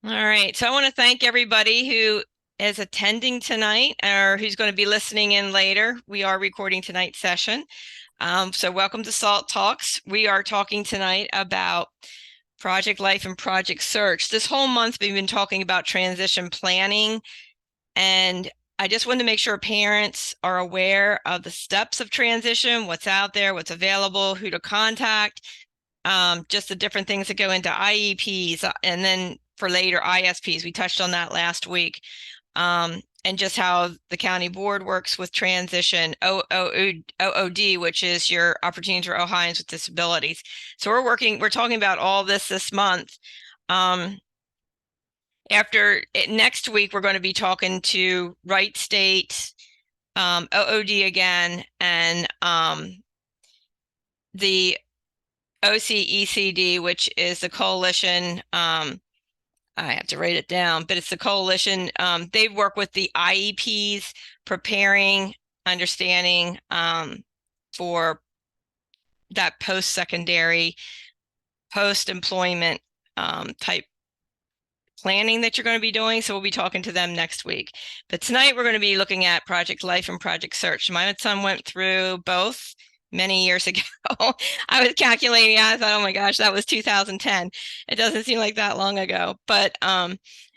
All right. So I want to thank everybody who is attending tonight or who's going to be listening in later. We are recording tonight's session. So welcome to SALT Talks. We are talking tonight about Project Life and Project Search. This whole month we've been talking about transition planning, and I just wanted to make sure parents are aware of the steps of transition, what's out there, what's available, who to contact, just the different things that go into IEPs, and then for later ISPs. We touched on that last week. And just how the county board works with transition, OOD, which is your Opportunities for Ohioans with Disabilities. So we're talking about all this month. Next week, we're going to be talking to Wright State, OOD again, and the OCECD, which is the coalition. I have to write it down, but it's the coalition. They work with the IEPs, preparing, understanding for that post-secondary, post-employment type planning that you're going to be doing. So we'll be talking to them next week. But tonight we're going to be looking at Project Life and Project Search. My son went through both many years ago. I was calculating, I thought, oh my gosh, that was 2010. It doesn't seem like that long ago. But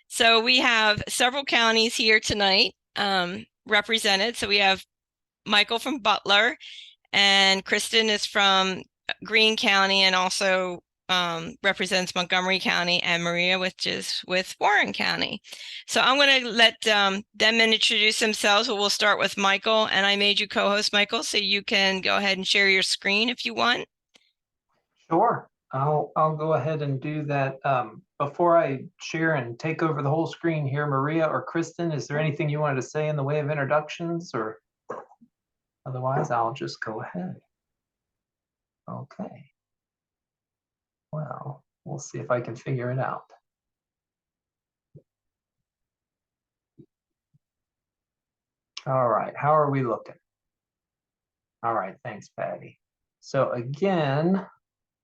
so we have several counties here tonight represented. So we have Michael from Butler, and Kristin is from Greene County and also represents Montgomery County, and Maria, which is with Warren County. So I'm going to let them introduce themselves. We'll start with Michael, and I made you co-host, Michael, so you can go ahead and share your screen if you want. Sure, I'll go ahead and do that. Before I share and take over the whole screen here, Maria or Kristin, is there anything you wanted to say in the way of introductions, or otherwise I'll just go ahead. Okay. Well, we'll see if I can figure it out. All right, how are we looking? All right, thanks, Patty. So again,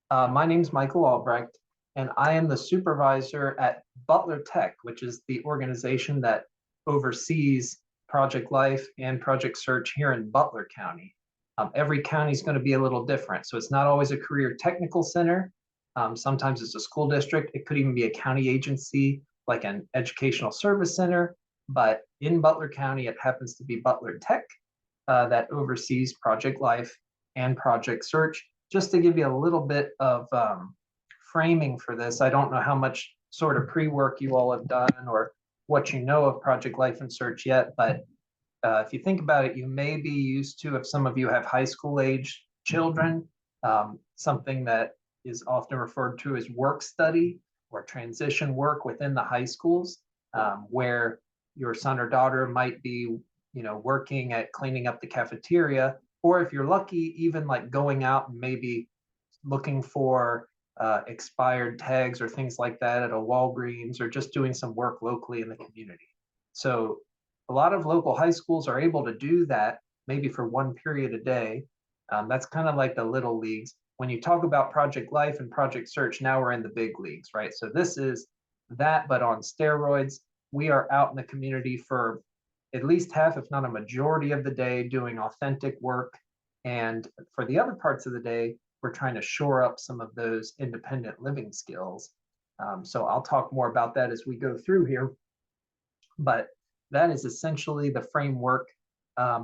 my name's Michael Albrecht, and I am the supervisor at Butler Tech, which is the organization that oversees Project Life and Project Search here in Butler County. Every county is going to be a little different, so it's not always a career technical center. Sometimes it's a school district. It could even be a county agency like an educational service center, but in Butler County, it happens to be Butler Tech that oversees Project Life and Project Search. Just to give you a little bit of framing for this, I don't know how much sort of pre-work you all have done or what you know of Project Life and Search yet, but if you think about it, you may be used to, if some of you have high school age children, something that is often referred to as work study or transition work within the high schools, where your son or daughter might be, working at cleaning up the cafeteria, or if you're lucky, even like going out and maybe looking for expired tags or things like that at a Walgreens, or just doing some work locally in the community. So a lot of local high schools are able to do that maybe for one period a day. That's kind of like the little leagues. When you talk about Project Life and Project Search, now we're in the big leagues, right? So this is that, but on steroids. We are out in the community for at least half, if not a majority of the day, doing authentic work. And for the other parts of the day, we're trying to shore up some of those independent living skills. So I'll talk more about that as we go through here. But that is essentially the framework.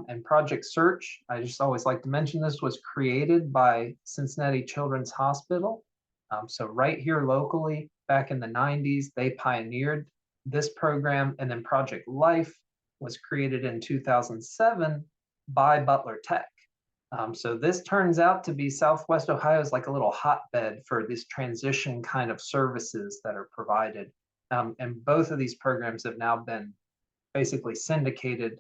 And Project Search, I just always like to mention this, was created by Cincinnati Children's Hospital. So right here locally, back in the 90s, they pioneered this program. And then Project Life was created in 2007 by Butler Tech. So this turns out to be Southwest Ohio's like a little hotbed for this transition kind of services that are provided. And both of these programs have now been basically syndicated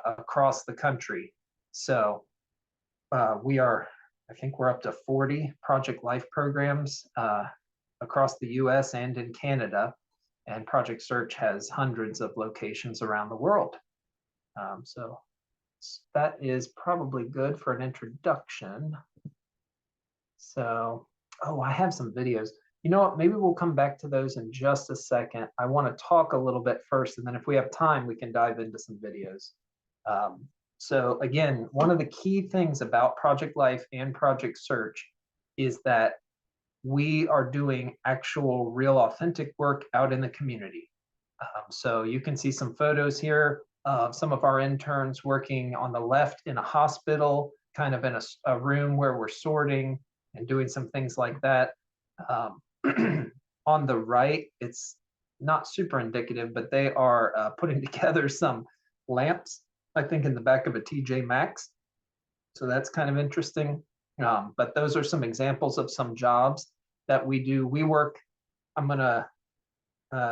across the country. So I think we're up to 40 Project Life programs across the US and in Canada. And Project Search has hundreds of locations around the world. So that is probably good for an introduction. So, I have some videos. You know what, maybe we'll come back to those in just a second. I want to talk a little bit first, and then if we have time, we can dive into some videos. So again, one of the key things about Project Life and Project Search is that we are doing actual, real, authentic work out in the community. So you can see some photos here of some of our interns working on the left in a hospital, kind of in a room where we're sorting and doing some things like that. On the right, it's not super indicative, but they are putting together some lamps, I think, in the back of a TJ Maxx. So that's kind of interesting. But those are some examples of some jobs that we do. We work, I'm going to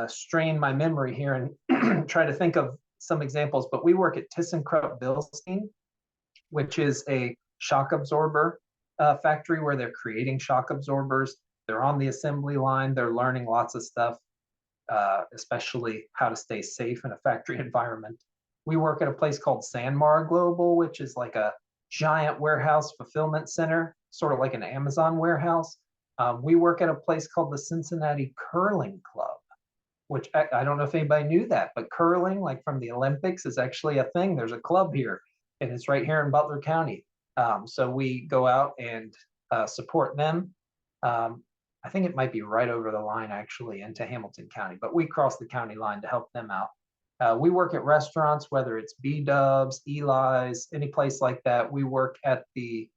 strain my memory here and try to think of some examples, but we work at ThyssenKrupp Bilstein, which is a shock absorber factory where they're creating shock absorbers. They're on the assembly line. They're learning lots of stuff, especially how to stay safe in a factory environment. We work at a place called Sanmar Global, which is like a giant warehouse fulfillment center, sort of like an Amazon warehouse. We work at a place called the Cincinnati Curling Club, which I don't know if anybody knew that, but curling, like from the Olympics, is actually a thing. There's a club here, and it's right here in Butler County. So we go out and support them. I think it might be right over the line, actually, into Hamilton County, but we cross the county line to help them out. We work at restaurants, whether it's B-Dubs, Eli's, any place like that. We work at the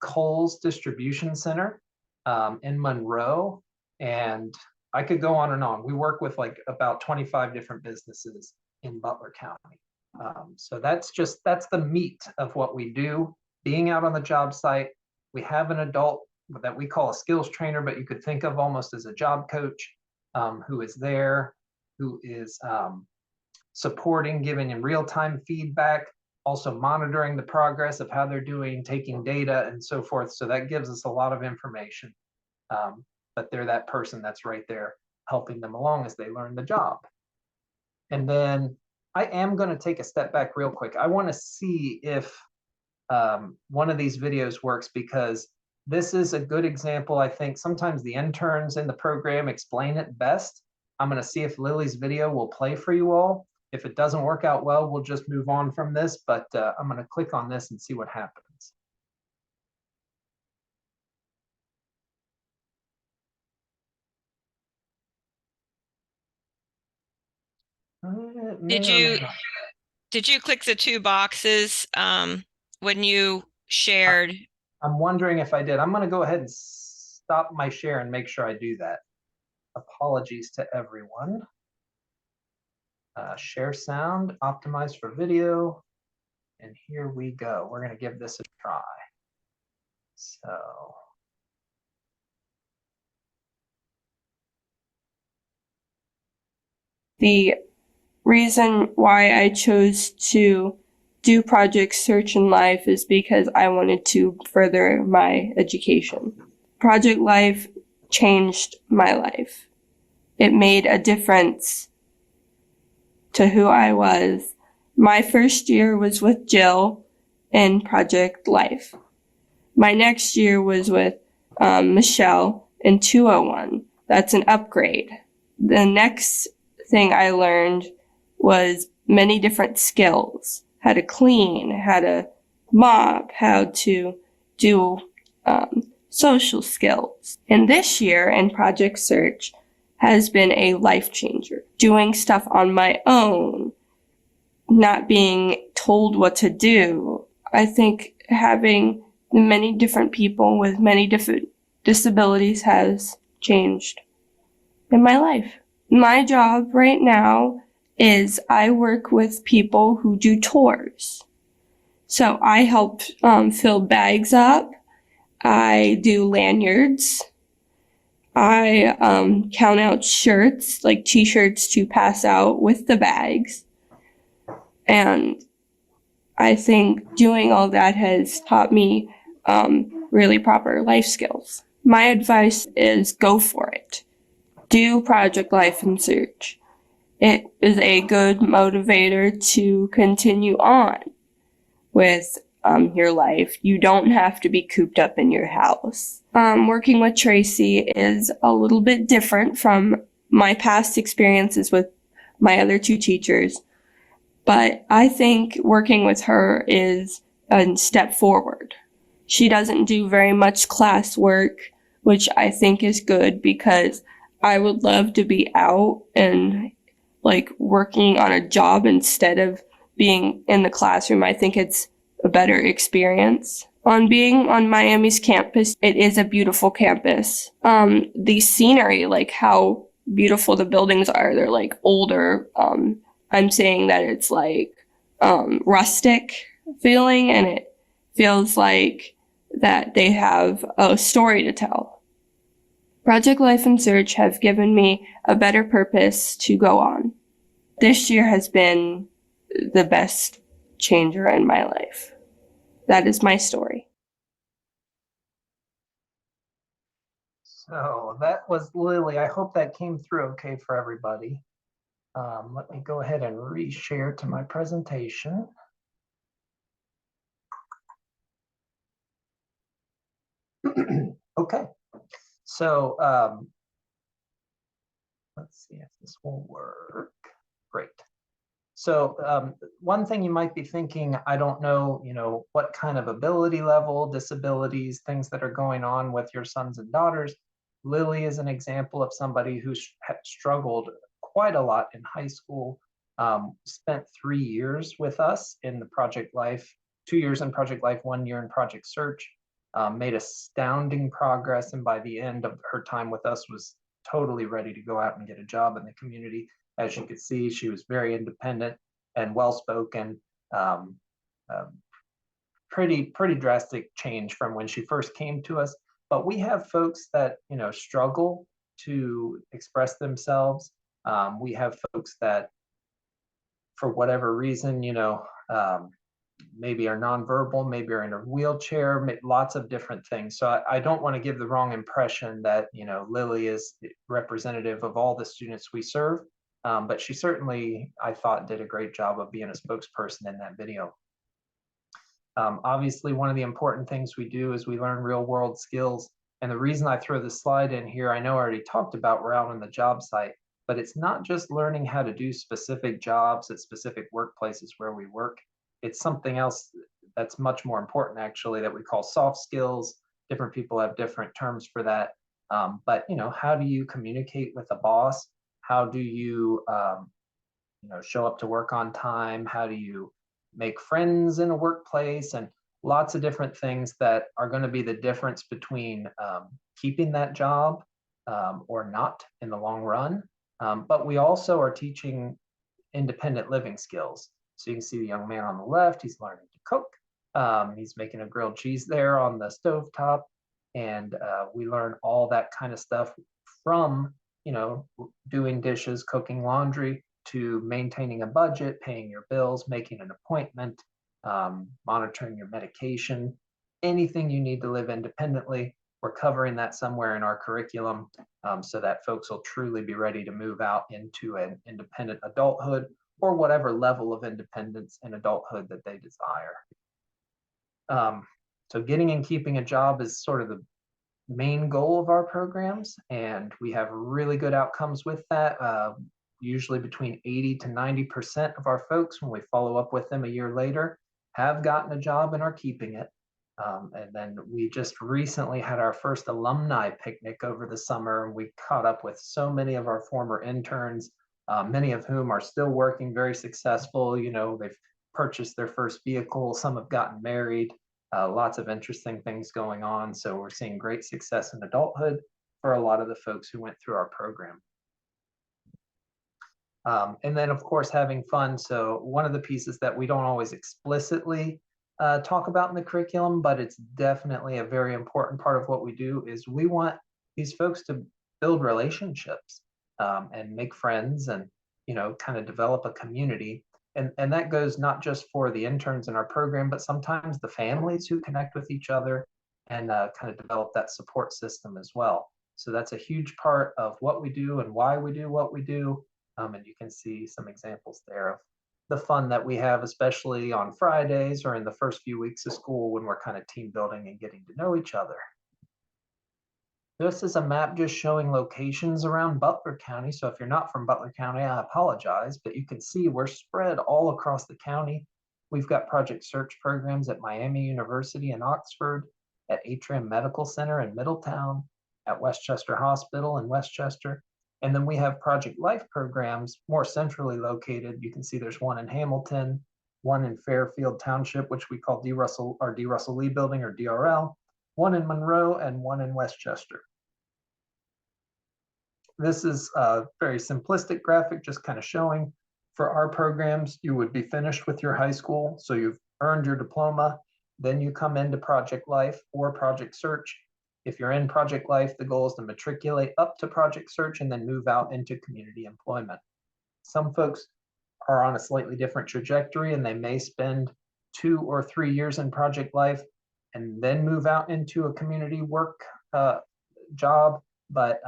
Kohl's Distribution Center in Monroe, and I could go on and on. We work with like about 25 different businesses in Butler County. So that's the meat of what we do, being out on the job site. We have an adult that we call a skills trainer, but you could think of almost as a job coach who is there, who is supporting, giving in real-time feedback, also monitoring the progress of how they're doing, taking data and so forth. So that gives us a lot of information. But they're that person that's right there helping them along as they learn the job. And then I am going to take a step back real quick. I want to see if one of these videos works, because this is a good example. I think sometimes the interns in the program explain it best. I'm going to see if Lily's video will play for you all. If it doesn't work out well, we'll just move on from this, but I'm going to click on this and see what happens. Did you click the two boxes when you shared? I'm wondering if I did. I'm going to go ahead and stop my share and make sure I do that. Apologies to everyone. Share sound, optimize for video, and here we go. We're going to give this a try. So the reason why I chose to do Project Search in Life is because I wanted to further my education. Project Life changed my life. It made a difference to who I was. My first year was with Jill in Project Life. My next year was with Michelle in 201. That's an upgrade. The next thing I learned was many different skills: how to clean, how to mop, how to do social skills. And this year in Project Search has been a life changer. Doing stuff on my own, not being told what to do. I think having many different people with many different disabilities has changed in my life. My job right now is I work with people who do tours. So I help fill bags up. I do lanyards. I count out shirts, like t-shirts to pass out with the bags. And I think doing all that has taught me really proper life skills. My advice is go for it. Do Project Life and Search. It is a good motivator to continue on with your life. You don't have to be cooped up in your house. Working with Tracy is a little bit different from my past experiences with my other two teachers, but I think working with her is a step forward. She doesn't do very much classwork, which I think is good because I would love to be out and like working on a job instead of being in the classroom. I think it's a better experience. On being on Miami's campus, it is a beautiful campus. The scenery, like how beautiful the buildings are, they're like older. I'm saying that it's like rustic feeling, and it feels like that they have a story to tell. Project Life and Search have given me a better purpose to go on. This year has been the best changer in my life. That is my story. So that was Lily. I hope that came through okay for everybody. Let me go ahead and reshare to my presentation. Okay, so let's see if this will work. Great. So one thing you might be thinking, I don't know, what kind of ability level, disabilities, things that are going on with your sons and daughters. Lily is an example of somebody who struggled quite a lot in high school, spent 3 years with us in the Project Life, 2 years in Project Life, 1 year in Project Search, made astounding progress, and by the end of her time with us was totally ready to go out and get a job in the community. As you could see, she was very independent and well-spoken. Pretty drastic change from when she first came to us. But we have folks that struggle to express themselves. We have folks that, for whatever reason, maybe are nonverbal, maybe are in a wheelchair, lots of different things. So I don't want to give the wrong impression that Lily is representative of all the students we serve. But she certainly, I thought, did a great job of being a spokesperson in that video. Obviously, one of the important things we do is we learn real world skills. And the reason I throw this slide in here, I know I already talked about we're out on the job site, but it's not just learning how to do specific jobs at specific workplaces where we work. It's something else that's much more important, actually, that we call soft skills. Different people have different terms for that. But how do you communicate with a boss? How do you, show up to work on time? How do you make friends in a workplace? And lots of different things that are going to be the difference between keeping that job or not in the long run. But we also are teaching independent living skills. So you can see the young man on the left, he's learning to cook. He's making a grilled cheese there on the stovetop. And we learn all that kind of stuff from doing dishes, cooking laundry, to maintaining a budget, paying your bills, making an appointment, monitoring your medication, anything you need to live independently. We're covering that somewhere in our curriculum so that folks will truly be ready to move out into an independent adulthood or whatever level of independence and adulthood that they desire. So getting and keeping a job is sort of the main goal of our programs, and we have really good outcomes with that. Usually between 80 to 90% of our folks, when we follow up with them a year later, have gotten a job and are keeping it. And then we just recently had our first alumni picnic over the summer, and we caught up with so many of our former interns, many of whom are still working, very successful. They've purchased their first vehicle, some have gotten married. Lots of interesting things going on. So we're seeing great success in adulthood for a lot of the folks who went through our program. And then, of course, having fun. So one of the pieces that we don't always explicitly talk about in the curriculum, but it's definitely a very important part of what we do, is we want these folks to build relationships and make friends and, kind of develop a community. And that goes not just for the interns in our program, but sometimes the families who connect with each other and kind of develop that support system as well. So that's a huge part of what we do and why we do what we do. And you can see some examples there of the fun that we have, especially on Fridays or in the first few weeks of school when we're kind of team building and getting to know each other. This is a map just showing locations around Butler County. So if you're not from Butler County, I apologize, but you can see we're spread all across the county. We've got project search programs at Miami University in Oxford, at Atrium Medical Center in Middletown, at Westchester Hospital in Westchester. And then we have Project Life programs more centrally located. You can see there's one in Hamilton, one in Fairfield Township, which we call D. Russell Lee Building or DRL, one in Monroe, and one in Westchester. This is a very simplistic graphic, just kind of showing for our programs, you would be finished with your high school. So you've earned your diploma, then you come into Project Life or Project Search. If you're in Project Life, the goal is to matriculate up to Project Search and then move out into community employment. Some folks are on a slightly different trajectory and they may spend 2 or 3 years in Project Life and then move out into a community work job. But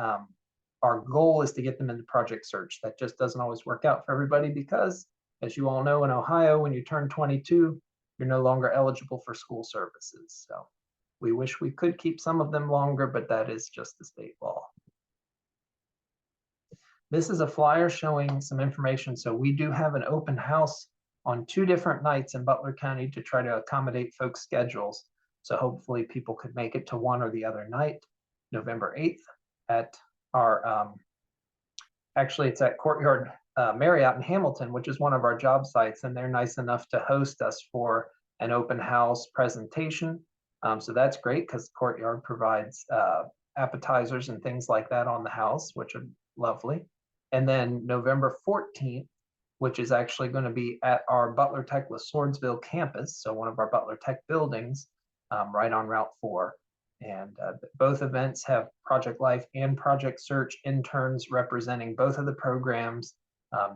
our goal is to get them into Project Search. That just doesn't always work out for everybody because, as you all know, in Ohio, when you turn 22, you're no longer eligible for school services. So we wish we could keep some of them longer, but that is just the state law. This is a flyer showing some information. So we do have an open house on 2 different nights in Butler County to try to accommodate folks' schedules. So hopefully people could make it to one or the other night. November 8th at our, actually it's at Courtyard Marriott in Hamilton, which is one of our job sites, and they're nice enough to host us for an open house presentation. So that's great because Courtyard provides appetizers and things like that on the house, which are lovely. And then November 14th, which is actually going to be at our Butler Tech Swordsville campus, so one of our Butler Tech buildings, right on Route 4. And both events have Project Life and Project Search interns representing both of the programs.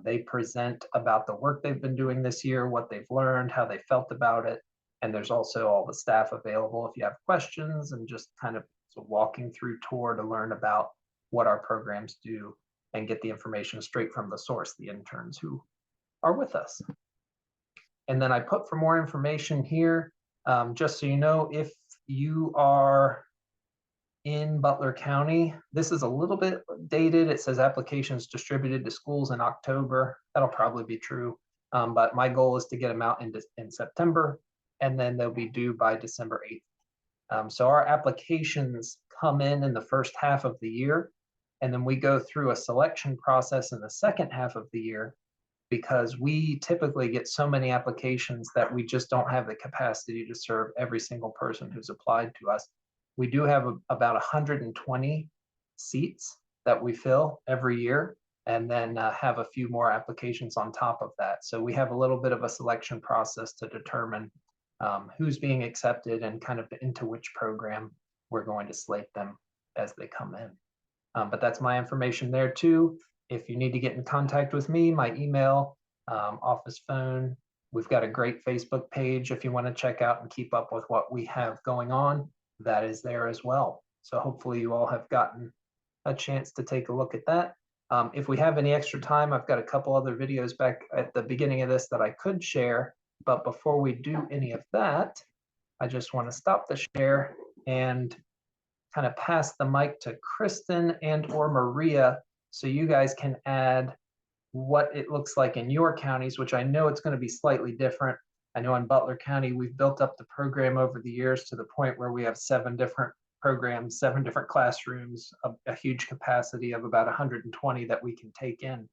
They present about the work they've been doing this year, what they've learned, how they felt about it. And there's also all the staff available if you have questions, and just kind of a walking through tour to learn about what our programs do and get the information straight from the source, the interns who are with us. And then I put for more information here, just so you know, if you are in Butler County, this is a little bit dated. It says applications distributed to schools in October. That'll probably be true. But my goal is to get them out in September, and then they'll be due by December 8th. So our applications come in the first half of the year, and then we go through a selection process in the second half of the year, because we typically get so many applications that we just don't have the capacity to serve every single person who's applied to us. We do have about 120 seats that we fill every year, and then have a few more applications on top of that. So we have a little bit of a selection process to determine who's being accepted and kind of into which program we're going to slate them as they come in. But that's my information there too. If you need to get in contact with me, my email, office phone, we've got a great Facebook page if you want to check out and keep up with what we have going on, that is there as well. So hopefully you all have gotten a chance to take a look at that. If we have any extra time, I've got a couple other videos back at the beginning of this that I could share, but before we do any of that, I just want to stop the share and kind of pass the mic to Kristin and or Maria, so you guys can add what it looks like in your counties, which I know it's going to be slightly different. I know in Butler County, we've built up the program over the years to the point where we have 7 different programs, 7 different classrooms, a huge capacity of about 120 that we can take in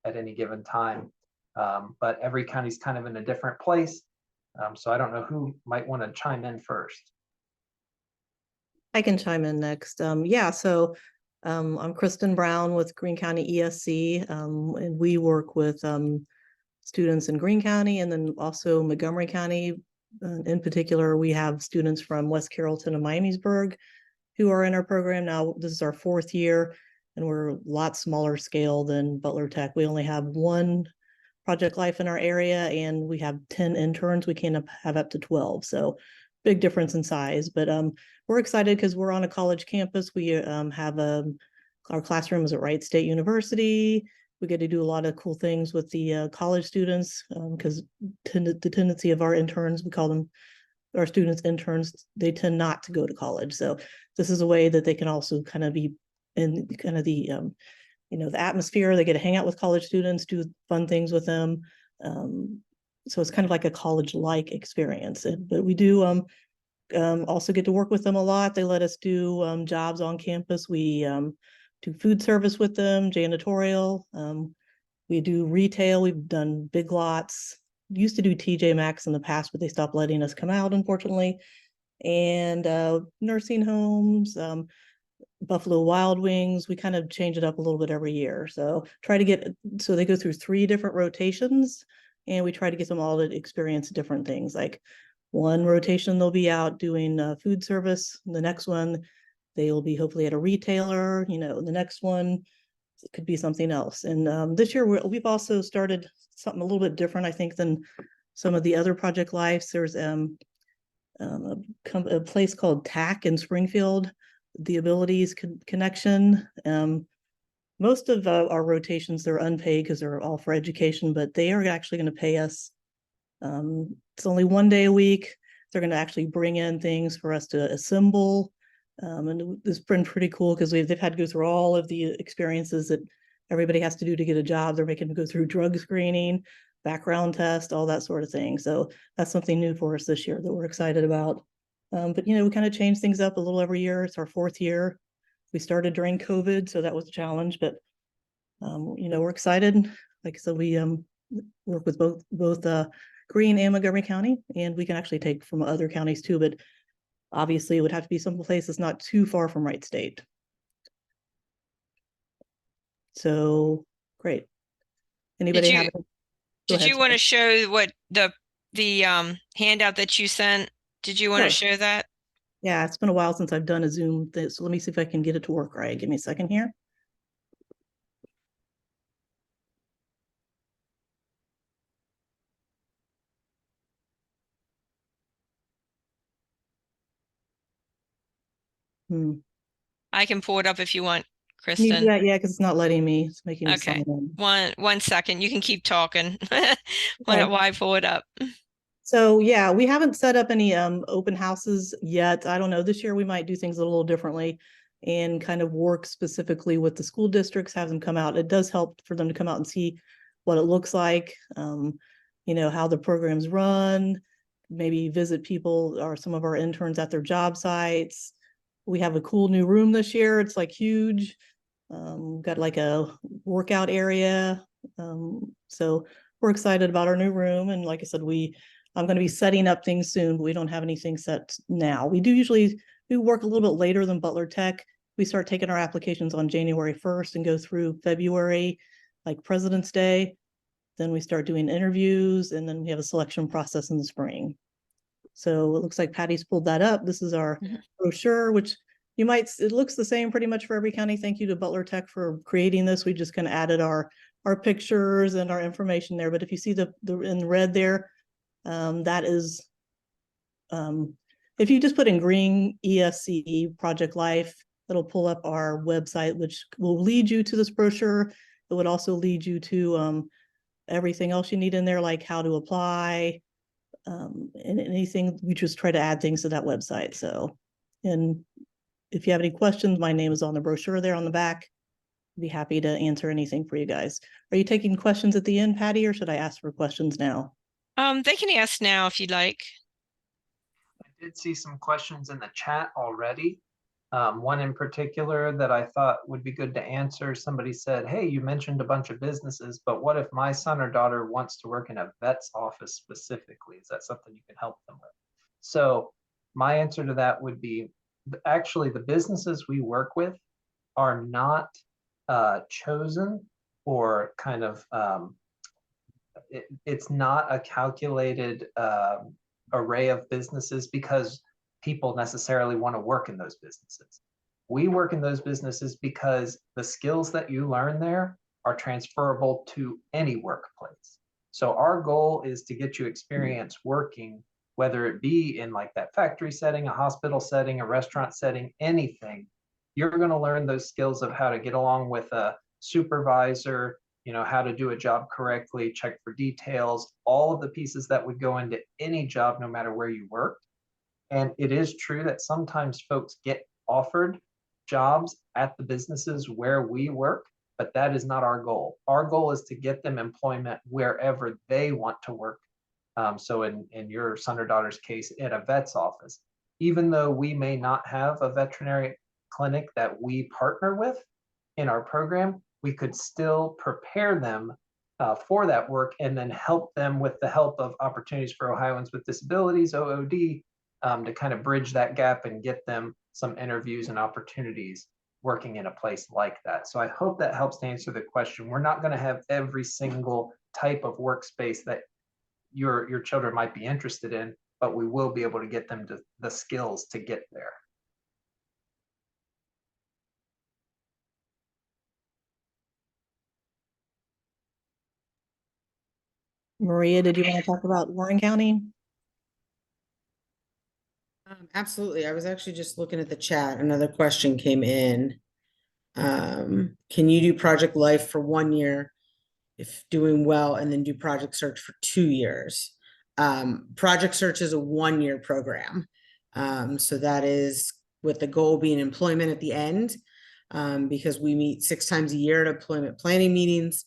at any given time. But every county's kind of in a different place. So I don't know who might want to chime in first. I can chime in next. Yeah, so I'm Kristin Brown with Greene County ESC, and we work with students in Greene County and then also Montgomery County. In particular, we have students from West Carrollton and Miamisburg who are in our program now. This is our 4th year, and we're a lot smaller scale than Butler Tech. We only have 1 Project Life in our area, and we have 10 interns. We can have up to 12, so big difference in size. But we're excited because we're on a college campus. We have our classroom is at Wright State University. we get to do a lot of cool things with the college students, because the tendency of our interns, we call them our students interns, they tend not to go to college. So this is a way that they can also kind of be in kind of the the atmosphere. They get to hang out with college students, do fun things with them. So it's kind of like a college-like experience. But we do also get to work with them a lot. They let us do jobs on campus. We do food service with them, janitorial. We do retail. We've done Big Lots. Used to do TJ Maxx in the past, but they stopped letting us come out, unfortunately. And nursing homes, Buffalo Wild Wings. We kind of change it up a little bit every year. So so they go through 3 different rotations, and we try to get them all to experience different things. Like one rotation, they'll be out doing food service. The next one, they will be hopefully at a retailer. The next one, it could be something else. And this year we've also started something a little bit different, I think, than some of the other Project Lives. There's a place called TAC in Springfield, the Abilities Connection. Most of our rotations, they're unpaid because they're all for education, but they are actually going to pay us. It's only 1 day a week. They're going to actually bring in things for us to assemble. And it's been pretty cool because they've had to go through all of the experiences that everybody has to do to get a job. They're making them go through drug screening, background test, all that sort of thing. So that's something new for us this year that we're excited about. But we kind of change things up a little every year. It's our 4th year. We started during COVID, so that was a challenge, but we're excited. Like I said, we work with both Greene and Montgomery County, and we can actually take from other counties too, but obviously it would have to be some place that's not too far from Wright State. So great. Anybody have? Did you want to show what the handout that you sent? Did you want to show that? Yeah, it's been a while since I've done a Zoom thing, so let me see if I can get it to work right. Give me a second here. I can pull it up if you want, Kristin. Yeah, because it's not letting me. It's making me sign in. One second. You can keep talking while I pull it up. So yeah, we haven't set up any open houses yet. I don't know. This year we might do things a little differently and kind of work specifically with the school districts, have them come out. It does help for them to come out and see what it looks like, how the programs run, maybe visit people or some of our interns at their job sites. We have a cool new room this year. It's like huge. Got like a workout area. So we're excited about our new room. And like I said, I'm going to be setting up things soon, but we don't have anything set now. We work a little bit later than Butler Tech. We start taking our applications on January 1st and go through February, like President's Day. Then we start doing interviews, and then we have a selection process in the spring. So it looks like Patty's pulled that up. This is our brochure, which it looks the same pretty much for every county. Thank you to Butler Tech for creating this. We just kind of added our pictures and our information there. But if you see the in red there, that is, if you just put in Greene ESC Project Life, it'll pull up our website, which will lead you to this brochure. It would also lead you to everything else you need in there, like how to apply, and anything. We just try to add things to that website. So, and if you have any questions, my name is on the brochure there on the back. I'd be happy to answer anything for you guys. Are you taking questions at the end, Patty, or should I ask for questions now? They can ask now if you'd like. I did see some questions in the chat already. One in particular that I thought would be good to answer. Somebody said, hey, you mentioned a bunch of businesses, but what if my son or daughter wants to work in a vet's office specifically? Is that something you can help them with? So my answer to that would be, actually, the businesses we work with are not chosen or kind of, it's not a calculated array of businesses because people necessarily want to work in those businesses. We work in those businesses because the skills that you learn there are transferable to any workplace. So our goal is to get you experience working, whether it be in like that factory setting, a hospital setting, a restaurant setting, anything. You're going to learn those skills of how to get along with a supervisor, how to do a job correctly, check for details, all of the pieces that would go into any job, no matter where you work. And it is true that sometimes folks get offered jobs at the businesses where we work, but that is not our goal. Our goal is to get them employment wherever they want to work. So in your son or daughter's case, in a vet's office, even though we may not have a veterinary clinic that we partner with in our program, we could still prepare them for that work and then help them with the help of Opportunities for Ohioans with Disabilities, OOD, to kind of bridge that gap and get them some interviews and opportunities working in a place like that. So I hope that helps to answer the question. We're not going to have every single type of workspace that your children might be interested in, but we will be able to get them to the skills to get there. Maria, did you want to talk about Warren County? Absolutely. I was actually just looking at the chat. Another question came in. Can you do Project Life for 1 year if doing well, and then do Project Search for 2 years? Project Search is a 1-year program. So that is with the goal being employment at the end, because we meet 6 times a year at employment planning meetings.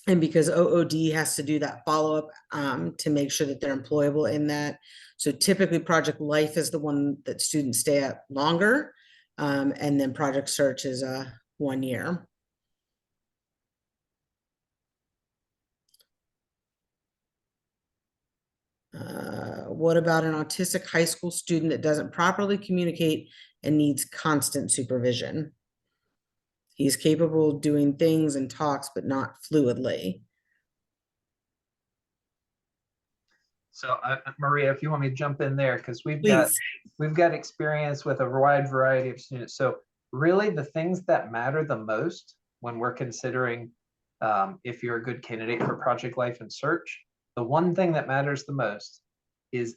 And because OOD has to do that follow-up to make sure that they're employable in that. So typically Project Life is the one that students stay at longer. And then Project Search is 1 year. What about an autistic high school student that doesn't properly communicate and needs constant supervision? He's capable of doing things and talks, but not fluidly. So Maria, if you want me to jump in there, because we've Please. got experience with a wide variety of students. So really the things that matter the most when we're considering if you're a good candidate for Project Life and Search, the one thing that matters the most is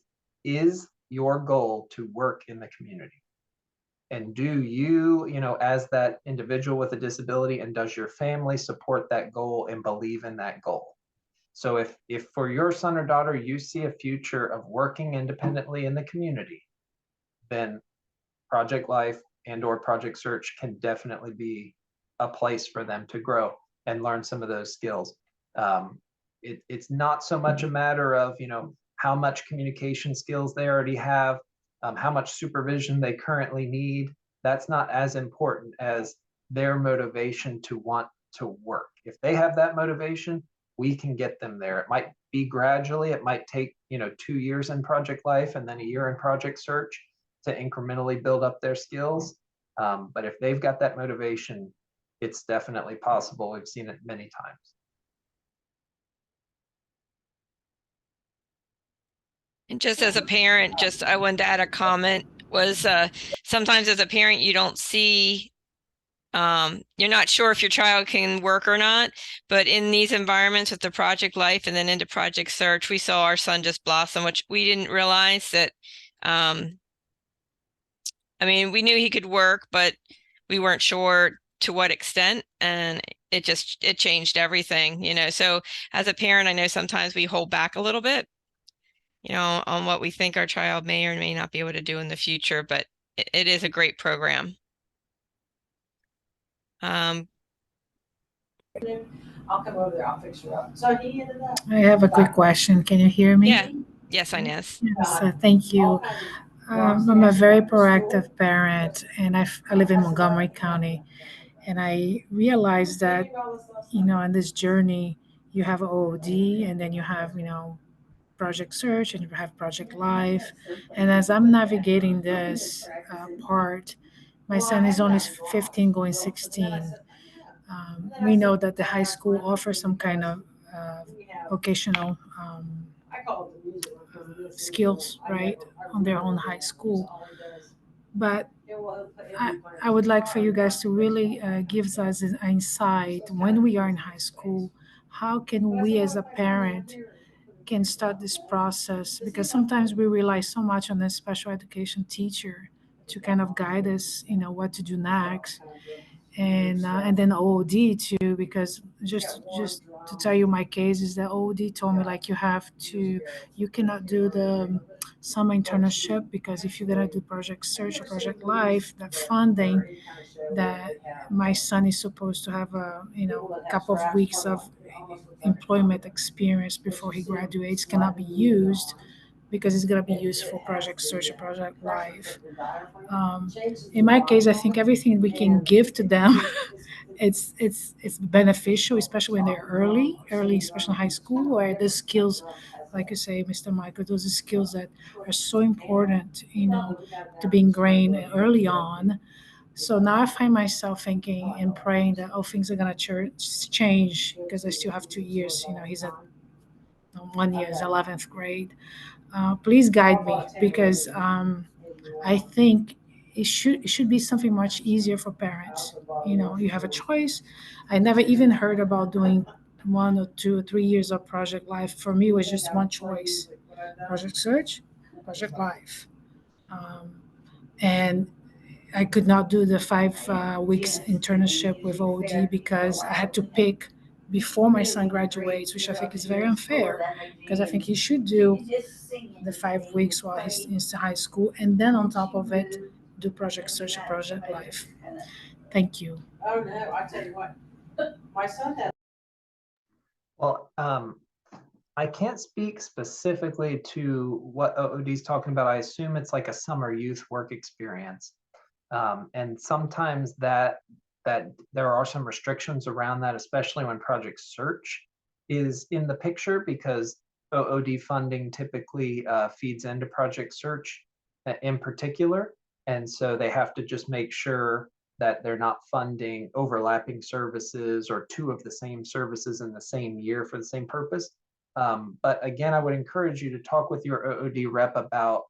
your goal to work in the community? And do you, as that individual with a disability, and does your family support that goal and believe in that goal? So if for your son or daughter, you see a future of working independently in the community, then Project Life and/or Project Search can definitely be a place for them to grow and learn some of those skills. It's not so much a matter of, how much communication skills they already have, how much supervision they currently need. That's not as important as their motivation to want to work. If they have that motivation, we can get them there. It might be gradually. It might take, 2 years in Project Life and then a year in Project Search to incrementally build up their skills. But if they've got that motivation, it's definitely possible. We've seen it many times. And just as a parent, I wanted to add a comment, was sometimes as a parent, you don't see, you're not sure if your child can work or not, but in these environments with the Project Life and then into Project Search, we saw our son just blossom, which we didn't realize that, we knew he could work, but we weren't sure to what extent, and it changed everything, So as a parent, I know sometimes we hold back a little bit, on what we think our child may or may not be able to do in the future, but it is a great program. I'll come over there. I'll fix you up. So he ended up. I have a quick question. Can you hear me? Yeah. Yes, Inez. Yes, thank you. I'm a very proactive parent, and I live in Montgomery County, and I realized that, in this journey, you have OOD, and then you have, Project Search, and you have Project Life. And as I'm navigating this part, my son is only 15 going 16. We know that the high school offers some kind of vocational skills, right, on their own high school. But I would like for you guys to really give us an insight when we are in high school. How can we as a parent can start this process? Because sometimes we rely so much on the special education teacher to kind of guide us, what to do next. and then OOD too, because just to tell you my case is that OOD told me like you cannot do the summer internship, because if you're gonna do project search or project life, that funding that my son is supposed to have a couple of weeks of employment experience before he graduates cannot be used, because it's going to be used for project search or project life. In my case, I think everything we can give to them it's beneficial, especially when they're early, especially in high school, where the skills, like you say, Mr. Michael, those are skills that are so important, to be ingrained early on. So now I find myself thinking and praying that things are gonna change, because I still have 2 years. He's at 1 year is 11th grade. Please guide me, because I think it should be something much easier for parents. You have a choice. I never even heard about doing 1 or 2 or 3 years of project life. For me, it was just one choice: project search, project life. Um, and I could not do the 5 weeks internship with OOD because I had to pick before my son graduates, which I think is very unfair, because I think he should do the 5 weeks while he's in high school, and then on top of it, do project search and project life. Thank you. Oh, no, I tell you what, my son had. Well, I can't speak specifically to what OOD is talking about. I assume it's like a summer youth work experience. And sometimes that there are some restrictions around that, especially when project search is in the picture, because OOD funding typically feeds into project search in particular. And so they have to just make sure that they're not funding overlapping services or two of the same services in the same year for the same purpose. But again, I would encourage you to talk with your OOD rep about,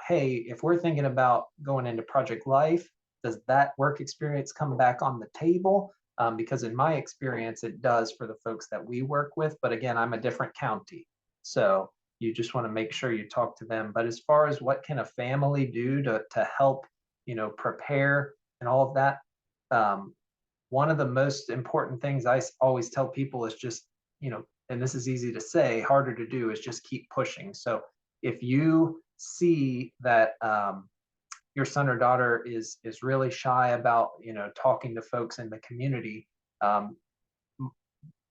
hey, if we're thinking about going into project life, does that work experience come back on the table? Because in my experience, it does for the folks that we work with. But again, I'm a different county. So you just want to make sure you talk to them. But as far as what can a family do to help, prepare and all of that, one of the most important things I always tell people is just, and this is easy to say, harder to do, is just keep pushing. So if you see that your son or daughter is really shy about talking to folks in the community,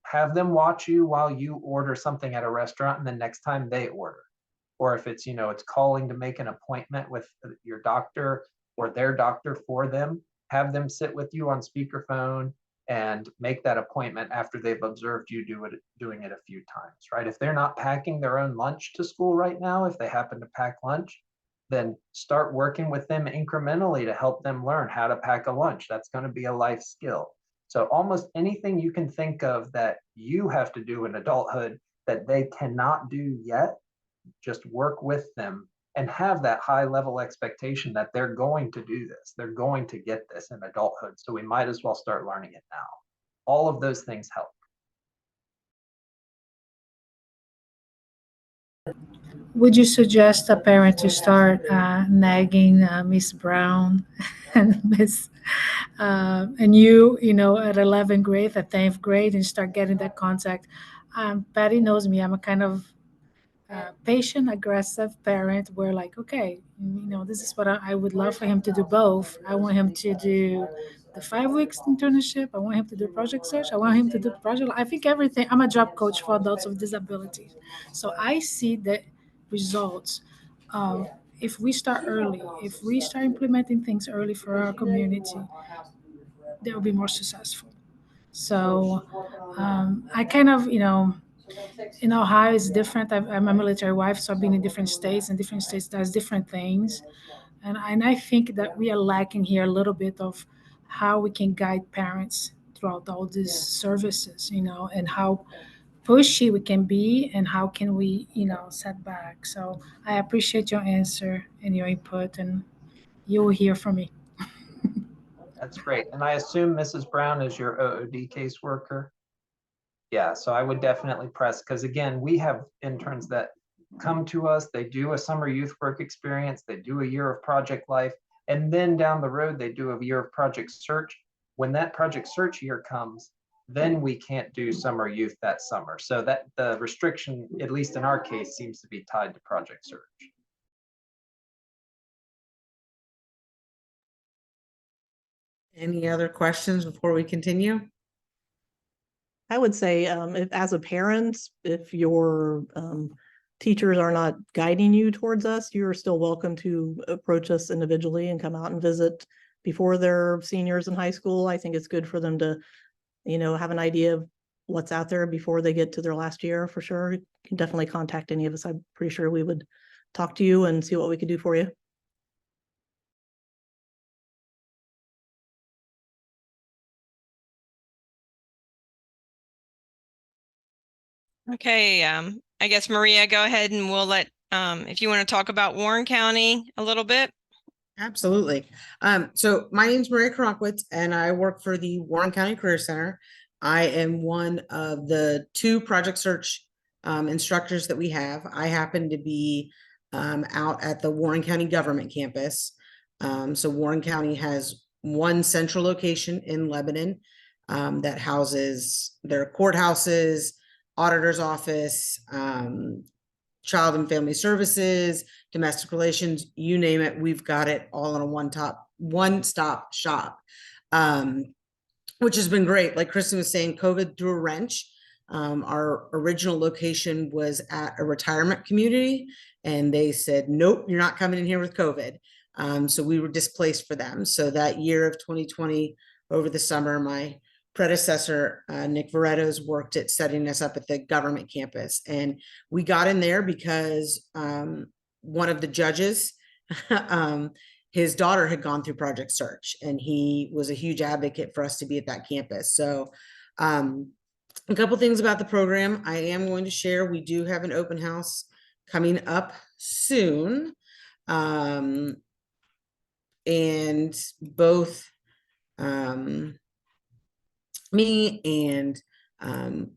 have them watch you while you order something at a restaurant, and the next time they order. Or if it's it's calling to make an appointment with your doctor or their doctor for them, have them sit with you on speakerphone and make that appointment after they've observed you doing it a few times, right? If they're not packing their own lunch to school right now, if they happen to pack lunch, then start working with them incrementally to help them learn how to pack a lunch. That's going to be a life skill. So almost anything you can think of that you have to do in adulthood that they cannot do yet, just work with them and have that high level expectation that they're going to do this. They're going to get this in adulthood. So we might as well start learning it now. All of those things help. Would you suggest a parent to start nagging Miss Brown and Miss and you at 11th grade, at 10th grade, and start getting that contact? Patty knows me. I'm a kind of patient, aggressive parent where like, okay, this is what I would love for him to do both. I want him to do the 5 weeks internship. I want him to do project search. I want him to do project. I think everything. I'm a job coach for adults with disabilities. So I see the results of if we start early, if we start implementing things early for our community, they will be more successful. So I kind of, in Ohio it's different. I'm a military wife, so I've been in different states, and different states does different things. And I think that we are lacking here a little bit of how we can guide parents throughout all these services, and how pushy we can be and how can we, set back. So I appreciate your answer and your input, and you will hear from me. That's great. And I assume Mrs. Brown is your OOD caseworker? Yeah, so I would definitely press, because again, we have interns that come to us, they do a summer youth work experience, they do a year of project life, and then down the road, they do a year of project search. when that project search year comes, then we can't do summer youth that summer. So that the restriction, at least in our case, seems to be tied to project search. Any other questions before we continue? I would say, if, as a parent, if your teachers are not guiding you towards us, you're still welcome to approach us individually and come out and visit before they're seniors in high school. I think it's good for them to, have an idea of what's out there before they get to their last year, for sure. You can definitely contact any of us. I'm pretty sure we would talk to you and see what we could do for you. Okay, I guess Maria, go ahead and we'll let, if you want to talk about Warren County a little bit. Absolutely. So my name's Maria Koronkiewicz, and I work for the Warren County Career Center. I am one of the 2 project search instructors that we have. I happen to be out at the Warren County government campus. So Warren County has one central location in Lebanon that houses their courthouses, auditor's office, child and family services, domestic relations, you name it, we've got it all in a one-stop shop, which has been great. Like Kristin was saying, COVID threw a wrench. Our original location was at a retirement community, and they said, nope, you're not coming in here with COVID. So we were displaced for them. So that year of 2020, over the summer, my predecessor, Nick Veretto's, worked at setting us up at the government campus. And we got in there because one of the judges, his daughter had gone through project search, and he was a huge advocate for us to be at that campus. So a couple things about the program I am going to share. We do have an open house coming up soon. And both me and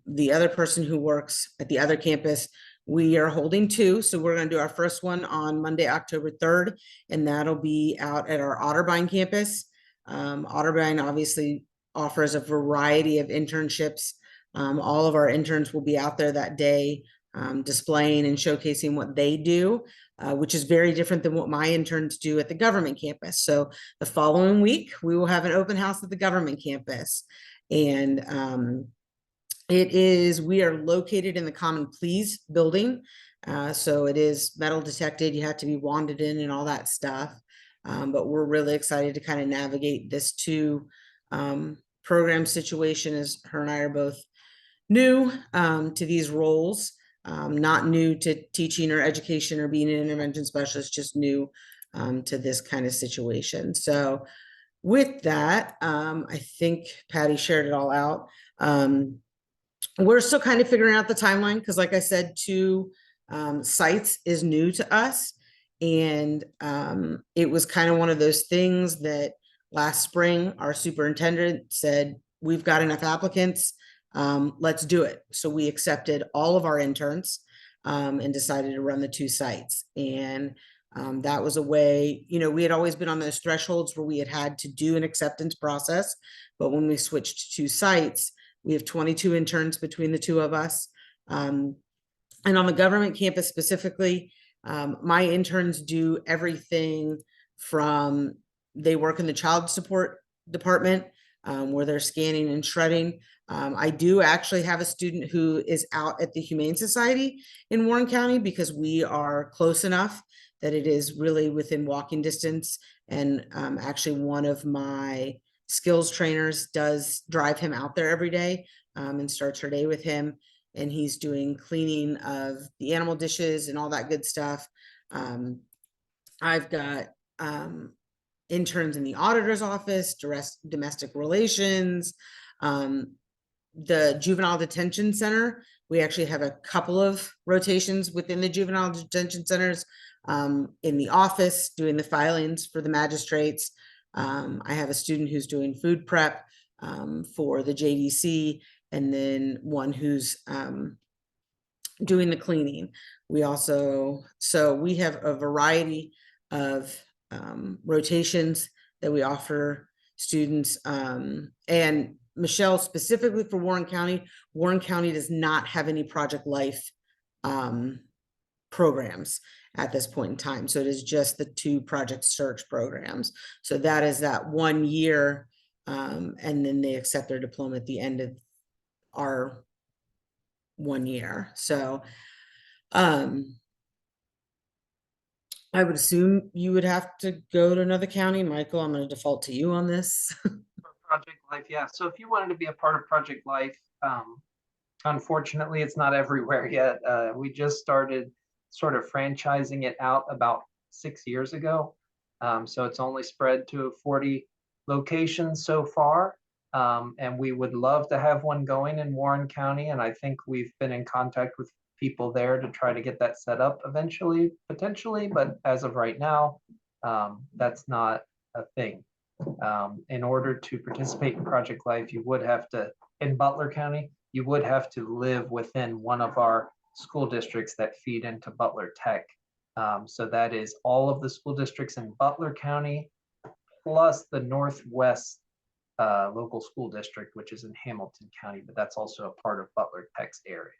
the other person who works at the other campus, we are holding 2. So we're going to do our first one on Monday, October 3rd, and that'll be out at our Otterbein campus. Otterbein obviously offers a variety of internships. All of our interns will be out there that day, displaying and showcasing what they do, which is very different than what my interns do at the government campus. So the following week, we will have an open house at the government campus. And we are located in the Common Pleas building. So it is metal detected. You have to be wanded in and all that stuff. But we're really excited to kind of navigate this 2 program situation, as her and I are both new to these roles, not new to teaching or education or being an intervention specialist, just new to this kind of situation. So with that, I think Patty shared it all out. We're still kind of figuring out the timeline because, like I said, 2 sites is new to us. And it was kind of one of those things that last spring, our superintendent said, we've got enough applicants, let's do it. So we accepted all of our interns and decided to run the 2 sites. And that was a way, we had always been on those thresholds where we had to do an acceptance process. But when we switched to 2 sites, we have 22 interns between the 2 of us. And on the government campus specifically, my interns do everything from, they work in the child support department where they're scanning and shredding. I do actually have a student who is out at the Humane Society in Warren County because we are close enough that it is really within walking distance. And actually one of my skills trainers does drive him out there every day and starts her day with him. And he's doing cleaning of the animal dishes and all that good stuff. I've got interns in the auditor's office, domestic relations, the juvenile detention center. We actually have a couple of rotations within the juvenile detention centers, in the office doing the filings for the magistrates. I have a student who's doing food prep for the JDC, and then one who's doing the cleaning. We have a variety of rotations that we offer students. And Michelle, specifically for Warren County does not have any Project Life programs at this point in time. So it is just the 2 Project Search programs. So that is that 1 year, and then they accept their diploma at the end of our 1 year. So I would assume you would have to go to another county. Michael, I'm going to default to you on this. Project Life, yeah. So if you wanted to be a part of Project Life, unfortunately, it's not everywhere yet. We just started sort of franchising it out about 6 years ago. So it's only spread to 40 locations so far. And we would love to have one going in Warren County. And I think we've been in contact with people there to try to get that set up eventually, potentially. But as of right now, that's not a thing. In order to participate in Project Life, you would have to, in Butler County, you would have to live within one of our school districts that feed into Butler Tech. So that is all of the school districts in Butler County, plus the Northwest local school district, which is in Hamilton County, but that's also a part of Butler Tech's area.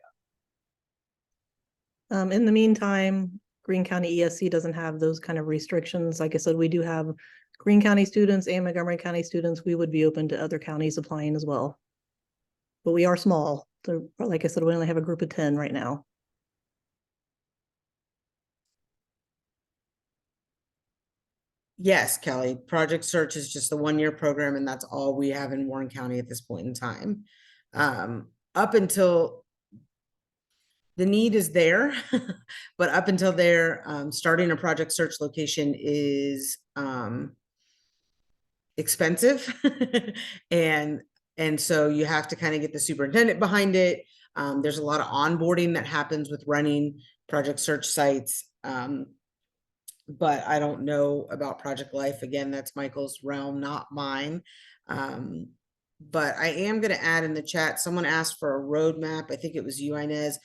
In the meantime, Greene County ESC doesn't have those kind of restrictions. Like I said, we do have Greene County students and Montgomery County students. We would be open to other counties applying as well. But we are small. So like I said, we only have a group of 10 right now. Yes, Kelly, Project Search is just the 1 year program, and that's all we have in Warren County at this point in time. Up until the need is there, but up until there, starting a Project Search location is expensive. and so you have to kind of get the superintendent behind it. There's a lot of onboarding that happens with running Project Search sites. But I don't know about Project Life. Again, that's Michael's realm, not mine. But I am going to add in the chat, someone asked for a roadmap. I think it was you, Inez.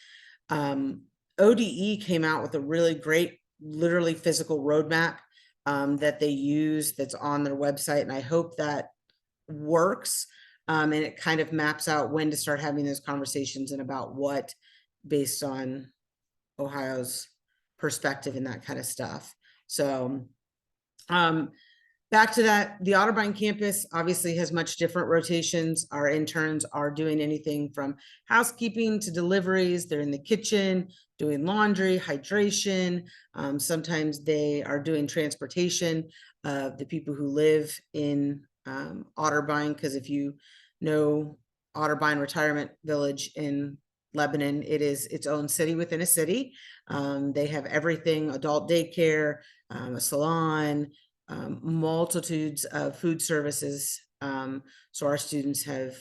ODE came out with a really great, literally physical roadmap that they use that's on their website. And I hope that works. And it kind of maps out when to start having those conversations and about what, based on Ohio's perspective and that kind of stuff. So back to that, the Otterbein campus obviously has much different rotations. Our interns are doing anything from housekeeping to deliveries. They're in the kitchen, doing laundry, hydration. Sometimes they are doing transportation of the people who live in Otterbein, because if you know Otterbein Retirement Village in Lebanon, it is its own city within a city. They have everything, adult daycare, a salon, multitudes of food services. So our students have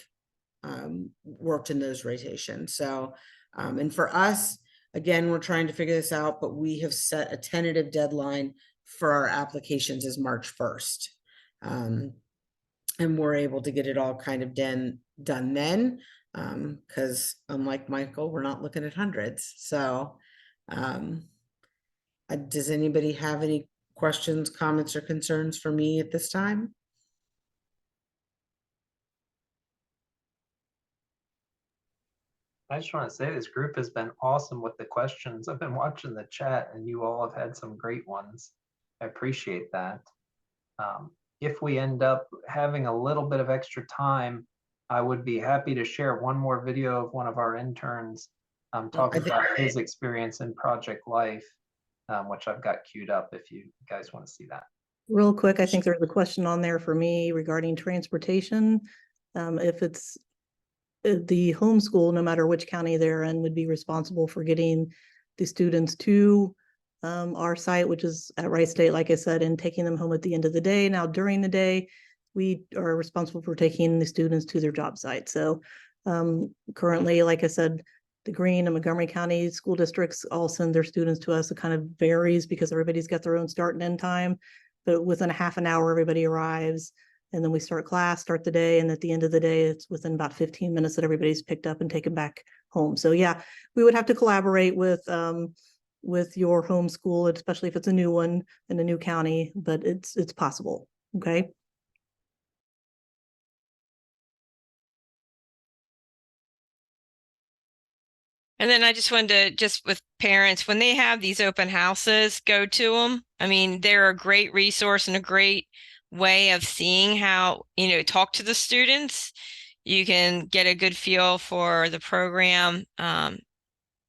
worked in those rotations. So, and for us, again, we're trying to figure this out, but we have set a tentative deadline for our applications is March 1st. And we're able to get it all kind of done then. Because unlike Michael, we're not looking at hundreds. So does anybody have any questions, comments, or concerns for me at this time? I just want to say this group has been awesome with the questions. I've been watching the chat and you all have had some great ones. I appreciate that. If we end up having a little bit of extra time, I would be happy to share one more video of one of our interns talking about his experience in Project Life, which I've got queued up if you guys want to see that. Real quick, I think there's a question on there for me regarding transportation. If it's the homeschool, no matter which county they're in, would be responsible for getting the students to our site, which is at Wright State, like I said, and taking them home at the end of the day. Now, during the day, we are responsible for taking the students to their job site. So currently, like I said, the Greene and Montgomery County school districts all send their students to us. It kind of varies because everybody's got their own start and end time, but within a half an hour, everybody arrives. And then we start class, start the day. And at the end of the day, it's within about 15 minutes that everybody's picked up and taken back home. So yeah, we would have to collaborate with your home school, especially if it's a new one in a new county, but it's possible. Okay. And then I just wanted to, just with parents, when they have these open houses, go to them. I mean, they're a great resource and a great way of seeing how, talk to the students. You can get a good feel for the program. And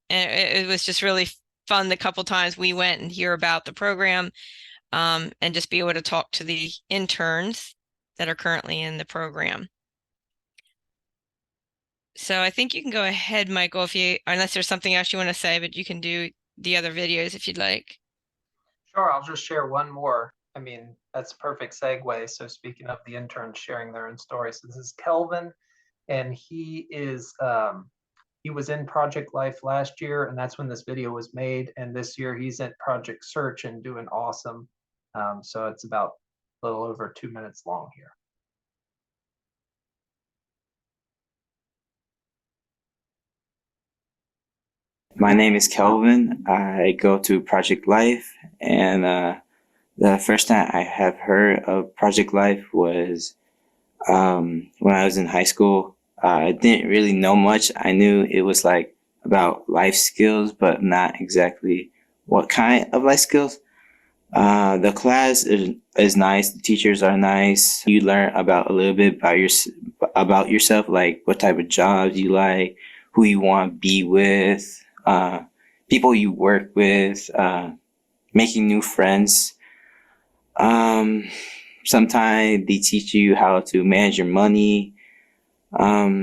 it was just really fun the couple times we went and hear about the program, and just be able to talk to the interns that are currently in the program. So I think you can go ahead, Michael, unless there's something else you want to say, but you can do the other videos if you'd like. Sure, I'll just share one more. I mean, that's a perfect segue. So speaking of the interns sharing their own stories, so this is Kelvin, and he was in Project Life last year, and that's when this video was made. And this year he's at Project Search and doing awesome. So it's about a little over 2 minutes long here. My name is Kelvin. I go to Project Life, and the first time I have heard of Project Life was when I was in high school. I didn't really know much. I knew it was like about life skills, but not exactly what kind of life skills. The class is nice. The teachers are nice. You learn about a little bit about yourself, like what type of jobs you like, who you want to be with, people you work with, making new friends. Sometimes they teach you how to manage your money. How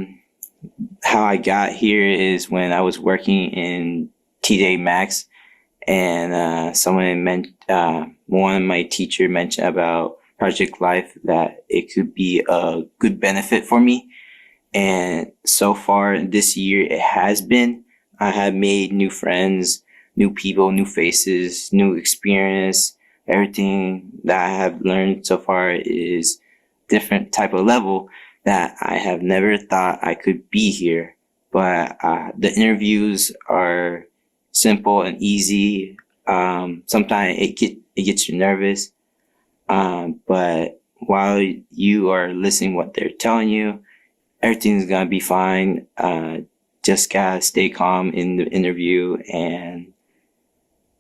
I got here is when I was working in TJ Maxx, and one of my teacher mentioned about Project Life, that it could be a good benefit for me. And so far this year, it has been. I have made new friends, new people, new faces, new experience. Everything that I have learned so far is different type of level that I have never thought I could be here. But the interviews are simple and easy. Sometimes it gets you nervous. But while you are listening what they're telling you, everything's gonna be fine. Just gotta stay calm in the interview, and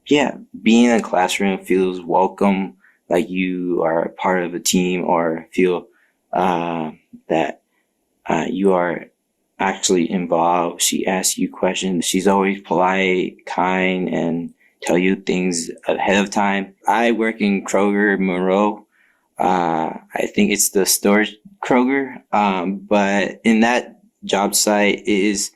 yeah, being in a classroom feels welcome, like you are a part of a team, or feel that you are actually involved. She asks you questions. She's always polite, kind, and tell you things ahead of time. I work in Kroger Monroe. I think it's the store Kroger. But in that job site, it is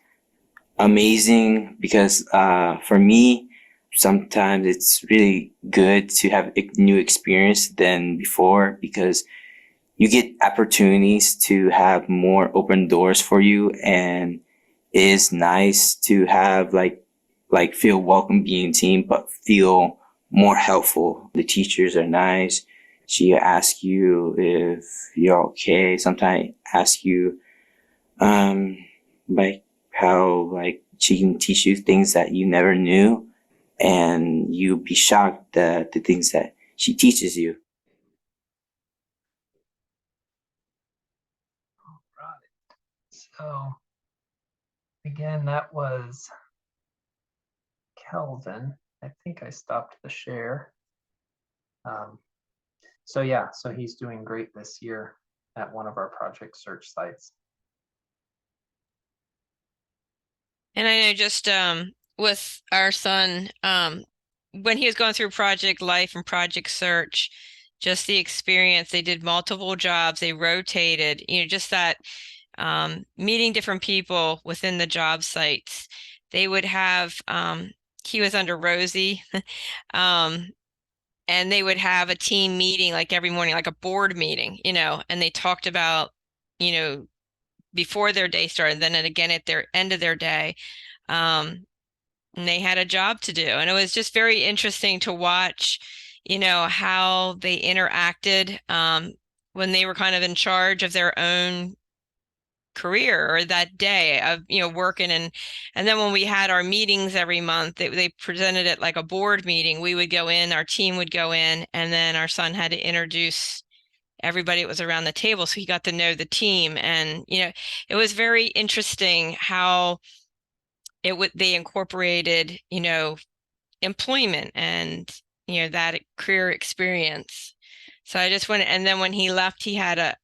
amazing because for me, sometimes it's really good to have a new experience than before, because you get opportunities to have more open doors for you, and it is nice to have like feel welcome being team, but feel more helpful. The teachers are nice. She asks you if you're okay. Sometimes ask you like how like she can teach you things that you never knew, and you'll be shocked at the things that she teaches you. So again, that was Kelvin. I think I stopped the share. So yeah, so he's doing great this year at one of our Project Search sites. And I know just with our son, when he was going through Project Life and Project Search, just the experience, they did multiple jobs, they rotated, just that meeting different people within the job sites. They would have, he was under Rosie, and they would have a team meeting like every morning, like a board meeting, and they talked about, before their day started, then and again at their end of their day. And they had a job to do. And it was just very interesting to watch, how they interacted when they were kind of in charge of their own career or that day of working. And then when we had our meetings every month, they presented it like a board meeting. We would go in, our team would go in, and then our son had to introduce everybody that was around the table, so he got to know the team. And it was very interesting how they incorporated, employment and, that career experience. So I just went, and then when he left, he had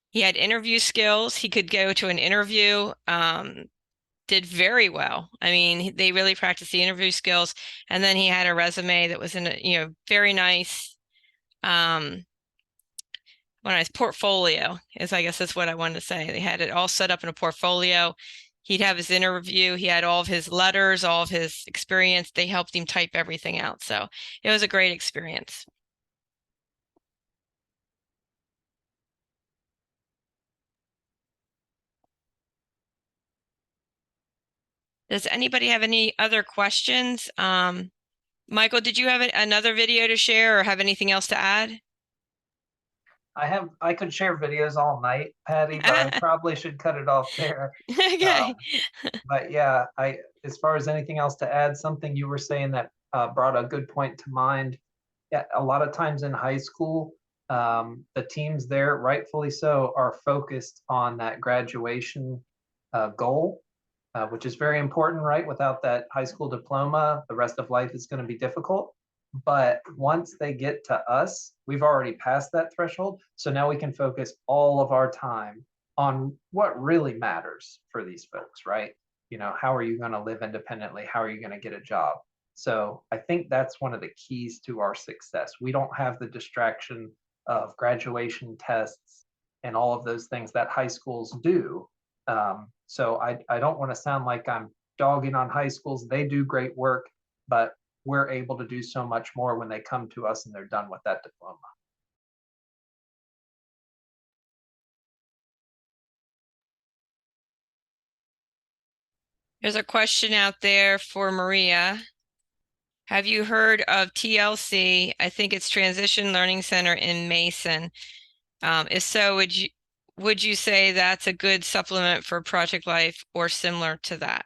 he had interview skills. He could go to an interview, did very well. I mean, they really practiced the interview skills. And then he had a resume that was in a, very nice, portfolio is, I guess that's what I wanted to say. They had it all set up in a portfolio. He'd have his interview. He had all of his letters, all of his experience. They helped him type everything out. So it was a great experience. Does anybody have any other questions? Michael, did you have another video to share or have anything else to add? I could share videos all night, Patty, but I probably should cut it off there. Okay. But yeah, as far as anything else to add, something you were saying that brought a good point to mind. Yeah, a lot of times in high school, the teams there, rightfully so, are focused on that graduation goal, which is very important, right? Without that high school diploma, the rest of life is going to be difficult. But once they get to us, we've already passed that threshold. So now we can focus all of our time on what really matters for these folks, right? How are you going to live independently? How are you going to get a job? So I think that's one of the keys to our success. We don't have the distraction of graduation tests and all of those things that high schools do. So I don't want to sound like I'm dogging on high schools. They do great work, but we're able to do so much more when they come to us and they're done with that diploma. There's a question out there for Maria. Have you heard of TLC? I think it's Transition Learning Center in Mason. If so, would you say that's a good supplement for Project Life or similar to that?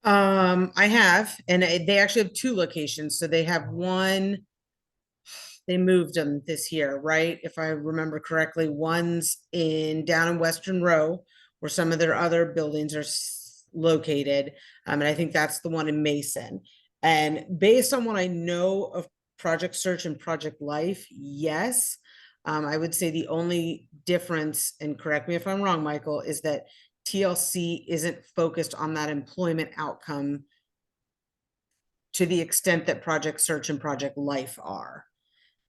I have, and they actually have 2 locations. So they have one, they moved them this year, right? If I remember correctly, one's down in Western Row, where some of their other buildings are located. And I think that's the one in Mason. And based on what I know of Project Search and Project Life, yes. I would say the only difference, and correct me if I'm wrong, Michael, is that TLC isn't focused on that employment outcome to the extent that Project Search and Project Life are.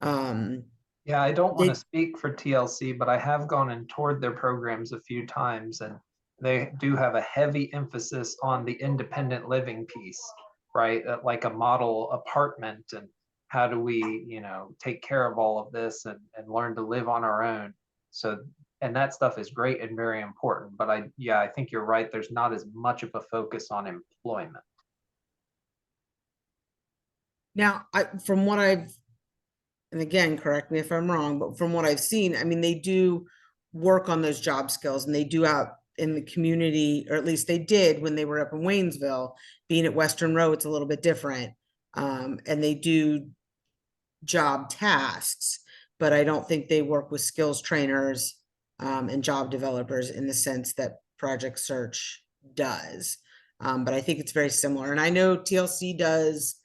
Yeah, I don't want to speak for TLC, but I have gone and toured their programs a few times, and they do have a heavy emphasis on the independent living piece, right? Like a model apartment, and how do we, take care of all of this and learn to live on our own. So, and that stuff is great and very important. But I think you're right. There's not as much of a focus on employment. Now, from what I've, and again, correct me if I'm wrong, but from what I've seen, I mean, they do work on those job skills, and they do out in the community, or at least they did when they were up in Waynesville. Being at Western Row, it's a little bit different. And they do job tasks, but I don't think they work with skills trainers and job developers in the sense that Project Search does. But I think it's very similar. And I know TLC does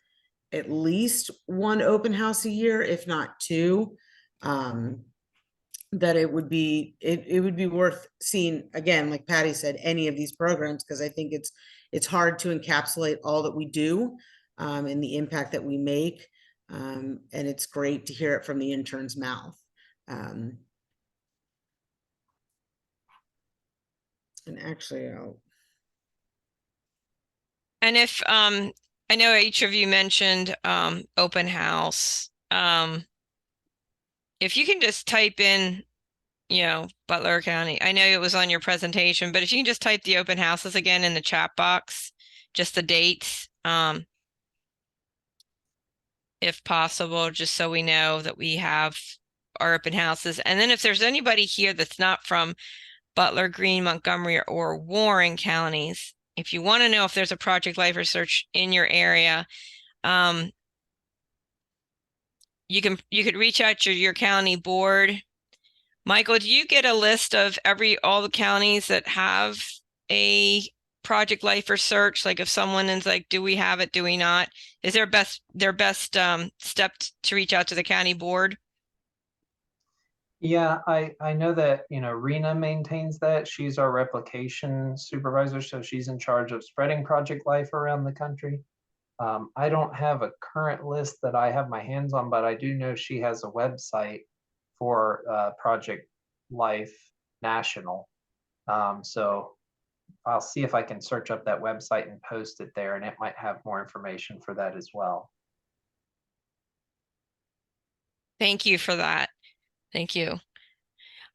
at least 1 open house a year, if not 2. That it would be worth seeing, again, like Patty said, any of these programs, because I think it's hard to encapsulate all that we do and the impact that we make. And it's great to hear it from the intern's mouth. And actually, And if I know each of you mentioned open house. If you can just type in, Butler County. I know it was on your presentation, but if you can just type the open houses again in the chat box, just the dates, if possible, just so we know that we have our open houses. And then if there's anybody here that's not from Butler, Greene, Montgomery, or Warren counties, if you want to know if there's a Project Life Research in your area, you could reach out to your county board. Michael, do you get a list of all the counties that have a project life or search? Like if someone is like, do we have it? Do we not? Is their best step to reach out to the county board? Yeah, I know that, Rena maintains that. She's our replication supervisor, so she's in charge of spreading Project Life around the country. I don't have a current list that I have my hands on, but I do know she has a website for Project Life National. So I'll see if I can search up that website and post it there, and it might have more information for that as well. Thank you for that. Thank you.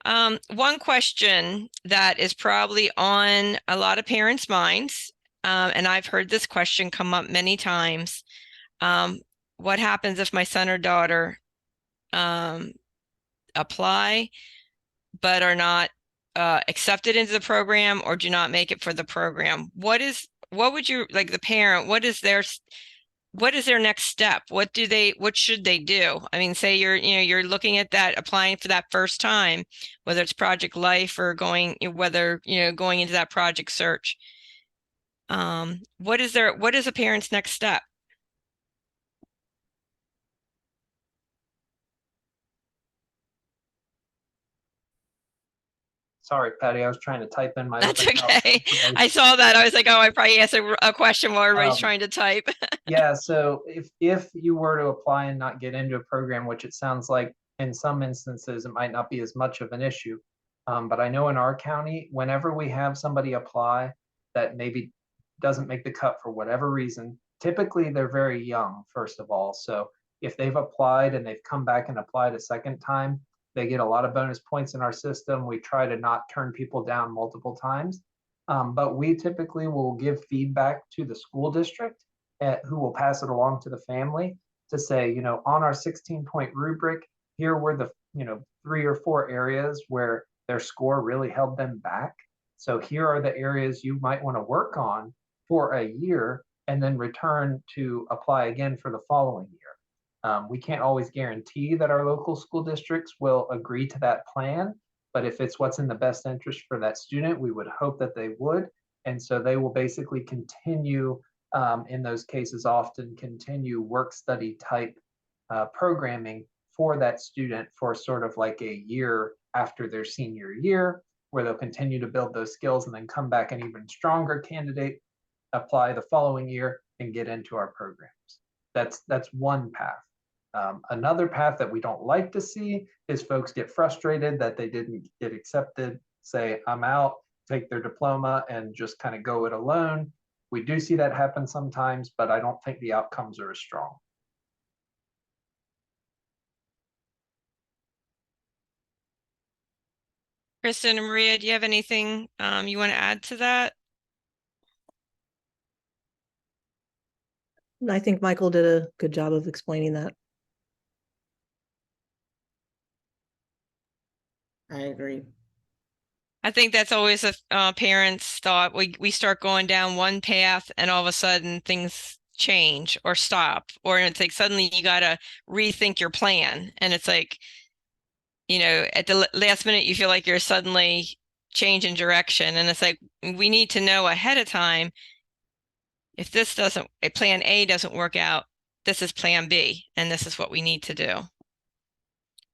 One question that is probably on a lot of parents' minds, and I've heard this question come up many times. What happens if my son or daughter apply but are not accepted into the program or do not make it for the program? What would you, like the parent, what is their next step? What should they do? I mean, say you're looking at that, applying for that first time, whether it's Project Life or going into that project search. What is a parent's next step? Sorry, Patty, I was trying to type in my. That's open house okay. information. I saw that. I was like, oh, I probably asked a question while everybody's trying to type. Yeah, so if you were to apply and not get into a program, which it sounds like in some instances it might not be as much of an issue, but I know in our county, whenever we have somebody apply that maybe doesn't make the cut for whatever reason, typically they're very young, first of all. So if they've applied and they've come back and applied a second time, they get a lot of bonus points in our system. We try to not turn people down multiple times, but we typically will give feedback to the school district who will pass it along to the family to say, on our 16-point rubric, here were the 3 or 4 areas where their score really held them back. So here are the areas you might want to work on for a year and then return to apply again for the following year. We can't always guarantee that our local school districts will agree to that plan, but if it's what's in the best interest for that student, we would hope that they would. And so they will basically continue, in those cases, often continue work study type programming for that student for sort of like a year after their senior year, where they'll continue to build those skills and then come back an even stronger candidate, apply the following year and get into our programs. That's one path. Another path that we don't like to see is folks get frustrated that they didn't get accepted, say, I'm out, take their diploma and just kind of go it alone. We do see that happen sometimes, but I don't think the outcomes are as strong. Kristin and Maria, do you have anything you want to add to that? I think Michael did a good job of explaining that. I agree. I think that's always a parent's thought. We start going down one path and all of a sudden things change or stop, or it's like suddenly you got to rethink your plan. And it's like, at the last minute, you feel like you're suddenly changing direction. And it's like, we need to know ahead of time, if plan A doesn't work out, this is plan B, and this is what we need to do.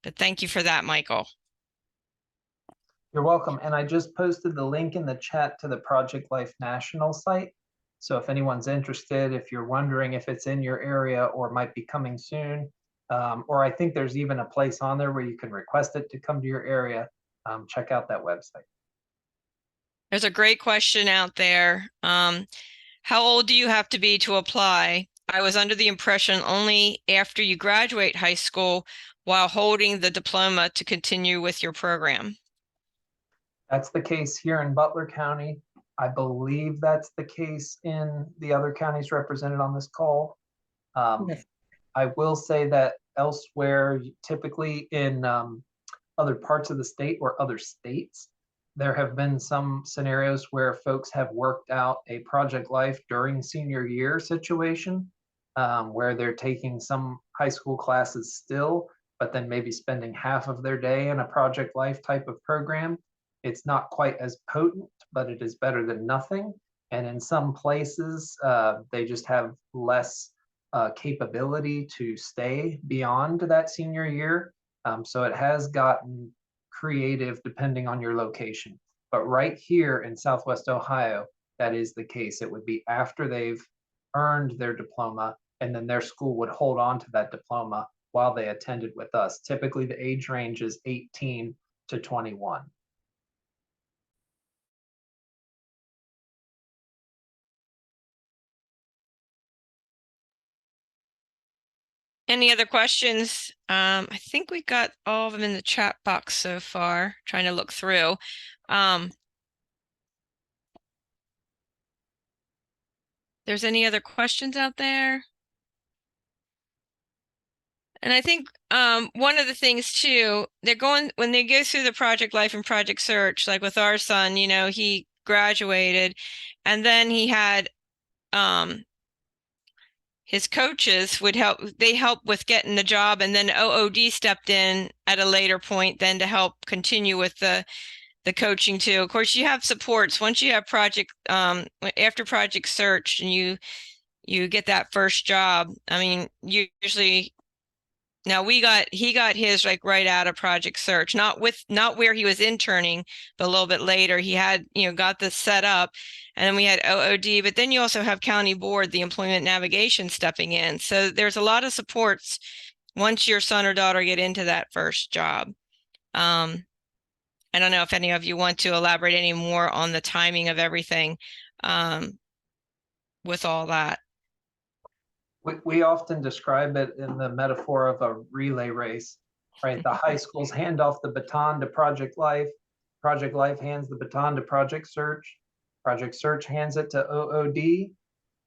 But thank you for that, Michael. You're welcome. And I just posted the link in the chat to the Project Life National site. So if anyone's interested, if you're wondering if it's in your area or might be coming soon, or I think there's even a place on there where you can request it to come to your area, check out that website. There's a great question out there. How old do you have to be to apply? I was under the impression only after you graduate high school while holding the diploma to continue with your program. That's the case here in Butler County. I believe that's the case in the other counties represented on this call. Yes. I will say that elsewhere, typically in other parts of the state or other states, there have been some scenarios where folks have worked out a Project Life during senior year situation, where they're taking some high school classes still, but then maybe spending half of their day in a Project Life type of program. It's not quite as potent, but it is better than nothing. And in some places, they just have less capability to stay beyond that senior year. So it has gotten creative depending on your location. But right here in Southwest Ohio, that is the case. It would be after they've earned their diploma, and then their school would hold on to that diploma while they attended with us. Typically, the age range is 18 to 21. Any other questions? I think we got all of them in the chat box so far, trying to look through. There's any other questions out there? And I think one of the things too, when they go through the project life and project search, like with our son, you know, he graduated and then he had his coaches they help with getting the job, and then OOD stepped in at a later point then to help continue with the coaching too. Of course, you have supports once you have project after project search and you get that first job. I mean, usually now he got his like right out of project search, not where he was interning, but a little bit later. He had, you know, got this set up, and then we had OOD, but then you also have county board, the employment navigation stepping in. So there's a lot of supports once your son or daughter get into that first job. I don't know if any of you want to elaborate any more on the timing of everything with all that. We often describe it in the metaphor of a relay race, right? The high schools hand off the baton to Project Life. Project Life hands the baton to Project Search. Project Search hands it to OOD.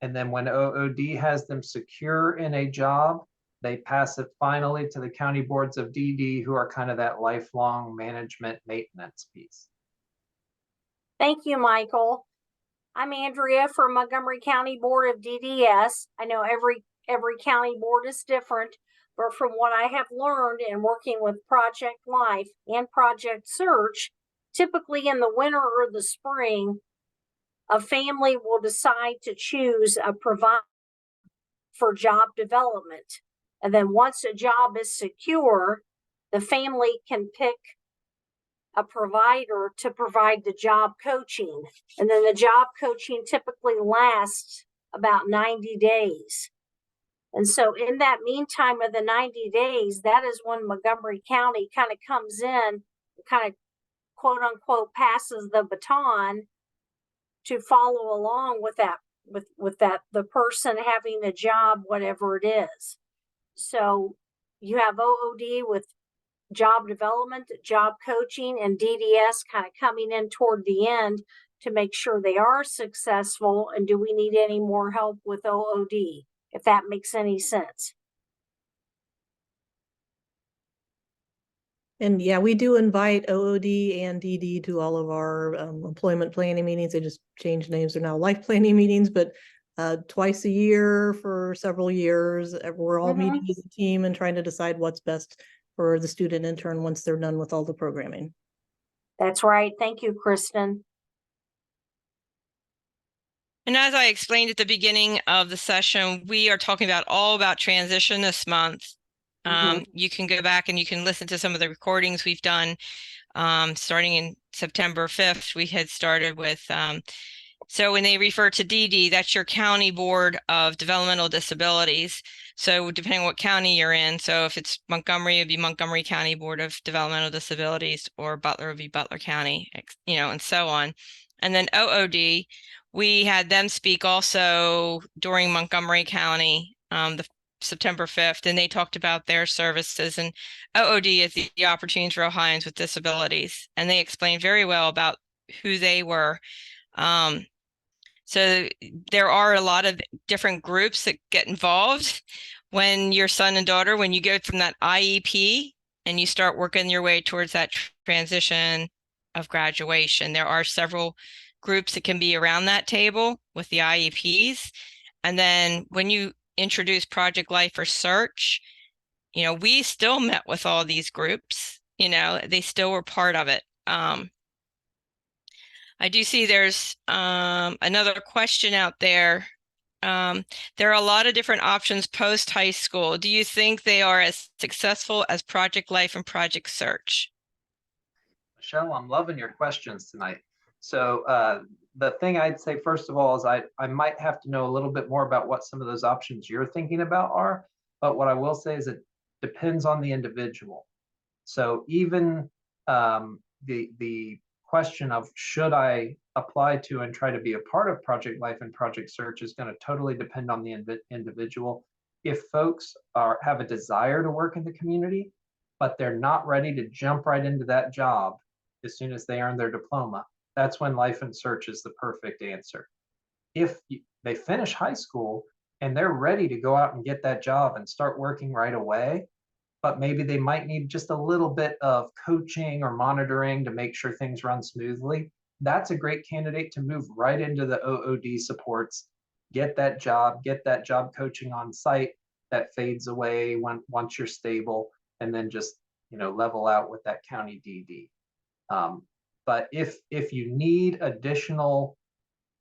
And then when OOD has them secure in a job, they pass it finally to the county boards of DD, who are kind of that lifelong management maintenance piece. Thank you, Michael. I'm Andrea from Montgomery County Board of DDS. I know every county board is different, but from what I have learned in working with Project Life and Project Search, typically in the winter or the spring, a family will decide to choose a provider for job development. And then once a job is secure, the family can pick a provider to provide the job coaching. And then the job coaching typically lasts about 90 days. And so in that meantime of the 90 days, that is when Montgomery County kind of comes in, kind of quote unquote passes the baton to follow along with that, the person having a job, whatever it is. So you have OOD with job development, job coaching, and DDS kind of coming in toward the end to make sure they are successful. And do we need any more help with OOD, if that makes any sense? And yeah, we do invite OOD and DD to all of our employment planning meetings. They just changed names. They're now life planning meetings, but twice a year for several years, we're all meeting as a team and trying to decide what's best for the student intern once they're done with all the programming. That's right. Thank you, Kristin. And as I explained at the beginning of the session, we are talking all about transition this month. You can go back and you can listen to some of the recordings we've done starting in September 5th. We had started with, so when they refer to DD, that's your County Board of Developmental Disabilities. So depending on what county you're in, so if it's Montgomery, it'd be Montgomery County Board of Developmental Disabilities, or Butler would be Butler County, you know, and so on. And then OOD, we had them speak also during Montgomery County, the September 5th, and they talked about their services. And OOD is the Opportunities for Ohioans with Disabilities, and they explained very well about who they were. So there are a lot of different groups that get involved when your son and daughter, when you go from that IEP and you start working your way towards that transition of graduation. There are several groups that can be around that table with the IEPs. And then when you introduce Project Life or Search, you know, we still met with all these groups, you know, they still were part of it. I do see there's another question out there. There are a lot of different options post high school. Do you think they are as successful as Project Life and Project Search? Michelle, I'm loving your questions tonight. So the thing I'd say, first of all, is I might have to know a little bit more about what some of those options you're thinking about are. But what I will say is it depends on the individual. So even the question of should I apply to and try to be a part of Project Life and Project Search is going to totally depend on the individual. If folks have a desire to work in the community, but they're not ready to jump right into that job as soon as they earn their diploma, that's when Life and Search is the perfect answer. If they finish high school and they're ready to go out and get that job and start working right away, but maybe they might need just a little bit of coaching or monitoring to make sure things run smoothly, that's a great candidate to move right into the OOD supports, get that job coaching on site that fades away once you're stable, and then just level out with that county DD. But if you need additional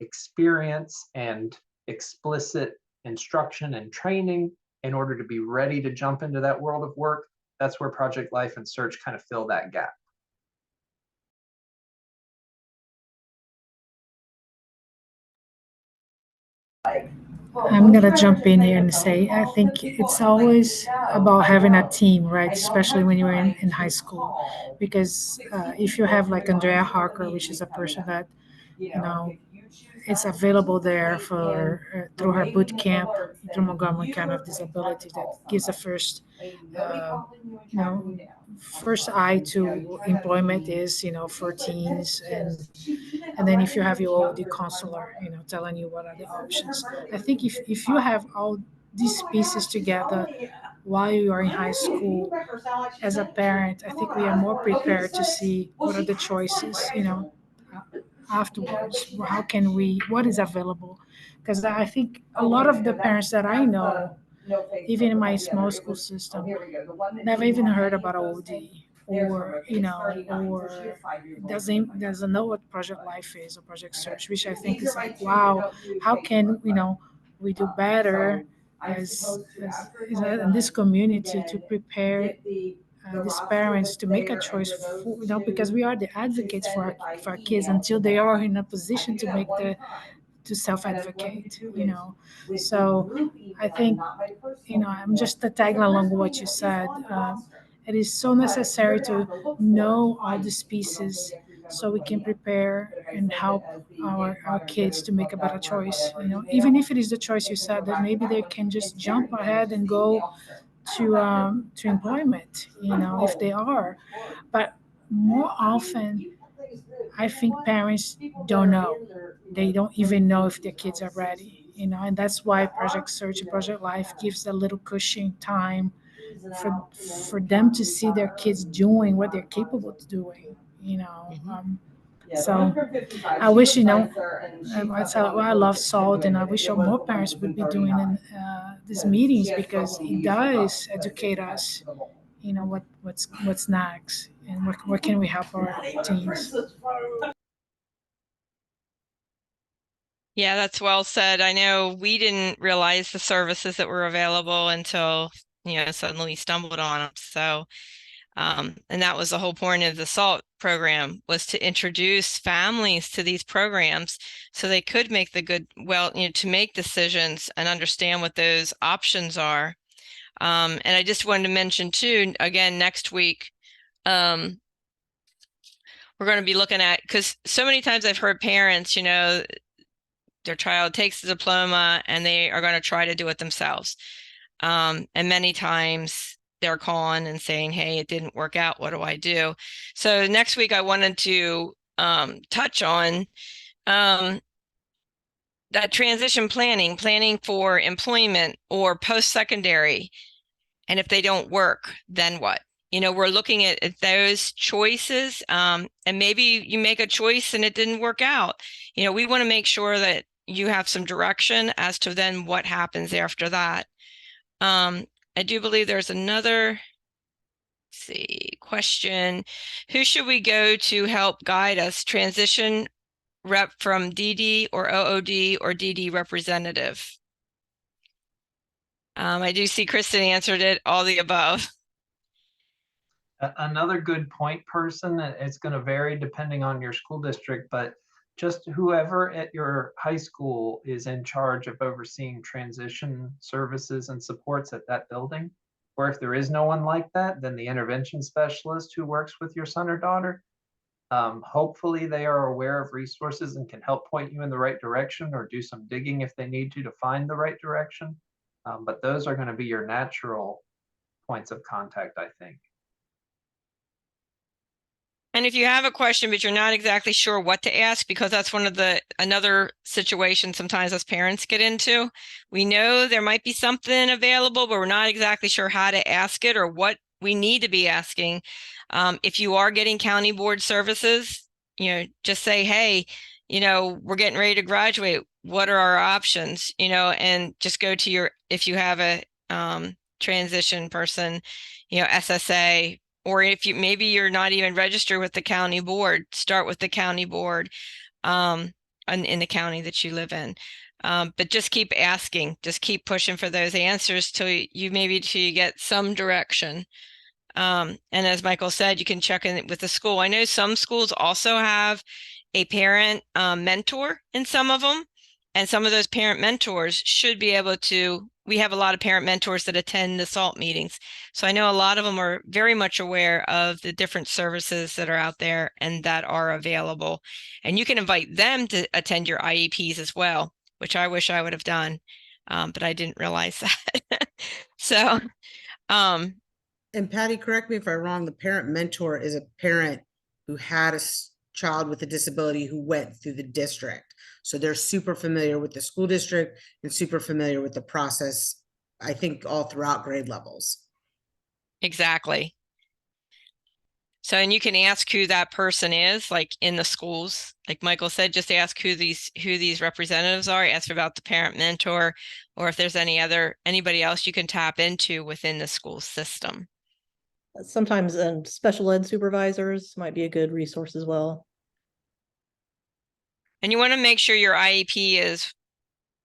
experience and explicit instruction and training in order to be ready to jump into that world of work, that's where Project Life and Search kind of fill that gap. I'm going to jump in here and say, I think it's always about having a team, right? Especially when you're in high school. Because if you have like Andrea Harker, which is a person that, it's available there for through her boot camp through Montgomery County of Disability that gives the first first eye to employment is for teens, and then if you have your OD counselor telling you what are the options. I think if you have all these pieces together while you are in high school, as a parent, I think we are more prepared to see what are the choices afterwards. What is available? Because I think a lot of the parents that I know, even in my small school system, never even heard about OD, or doesn't know what Project Life is or Project Search, which I think is like, wow, how can we do better as in this community to prepare these parents to make a choice for, because we are the advocates for our kids until they are in a position to make to self-advocate. So I think I'm just tagging along what you said. It is so necessary to know all these pieces so we can prepare and help our kids to make a better choice. Even if it is the choice you said, that maybe they can just jump ahead and go to employment, if they are. But more often, I think parents don't know. They don't even know if their kids are ready, and that's why Project Search and Project Life gives a little cushion time for them to see their kids doing what they're capable of doing, so I wish, that's how I love SALT, and I wish more parents would be doing these meetings, because it does educate us, what's next, and where can we help our teens. Yeah, that's well said. I know we didn't realize the services that were available until, suddenly we stumbled on them. So, and that was the whole point of the SALT program, was to introduce families to these programs so they could make to make decisions and understand what those options are. And I just wanted to mention too, again, next week, we're going to be looking at, because so many times I've heard parents, their child takes the diploma and they are going to try to do it themselves. And many times they're calling and saying, hey, it didn't work out. What do I do? So next week I wanted to touch on that transition planning for employment or post-secondary. And if they don't work, then what? We're looking at those choices, and maybe you make a choice and it didn't work out. We want to make sure that you have some direction as to then what happens after that. I do believe there's another question. Who should we go to help guide us transition rep from DD or OOD or DD representative? I do see Kristin answered it, all the above. Another good point person, it's going to vary depending on your school district, but just whoever at your high school is in charge of overseeing transition services and supports at that building. Or if there is no one like that, then the intervention specialist who works with your son or daughter. Hopefully they are aware of resources and can help point you in the right direction or do some digging if they need to find the right direction. But those are going to be your natural points of contact, I think. And if you have a question, but you're not exactly sure what to ask, because that's another situation sometimes us parents get into. We know there might be something available, but we're not exactly sure how to ask it or what we need to be asking. If you are getting county board services, just say, hey, we're getting ready to graduate. What are our options? And just go to if you have a transition person, SSA, or if maybe you're not even registered with the county board, start with the county board in the county that you live in. But just keep asking, just keep pushing for those answers till you get some direction. And as Michael said, you can check in with the school. I know some schools also have a parent mentor in some of them. And some of those parent mentors should be able to, we have a lot of parent mentors that attend the SALT meetings. So I know a lot of them are very much aware of the different services that are out there and that are available. And you can invite them to attend your IEPs as well, which I wish I would have done, but I didn't realize that. So, and Patty, correct me if I'm wrong, the parent mentor is a parent who had a child with a disability who went through the district. So they're super familiar with the school district and super familiar with the process, I think all throughout grade levels. Exactly. So, and you can ask who that person is, like in the schools, like Michael said, just ask who these representatives are, ask about the parent mentor, or if there's anybody else you can tap into within the school system. Sometimes special ed supervisors might be a good resource as well. And you want to make sure your IEP is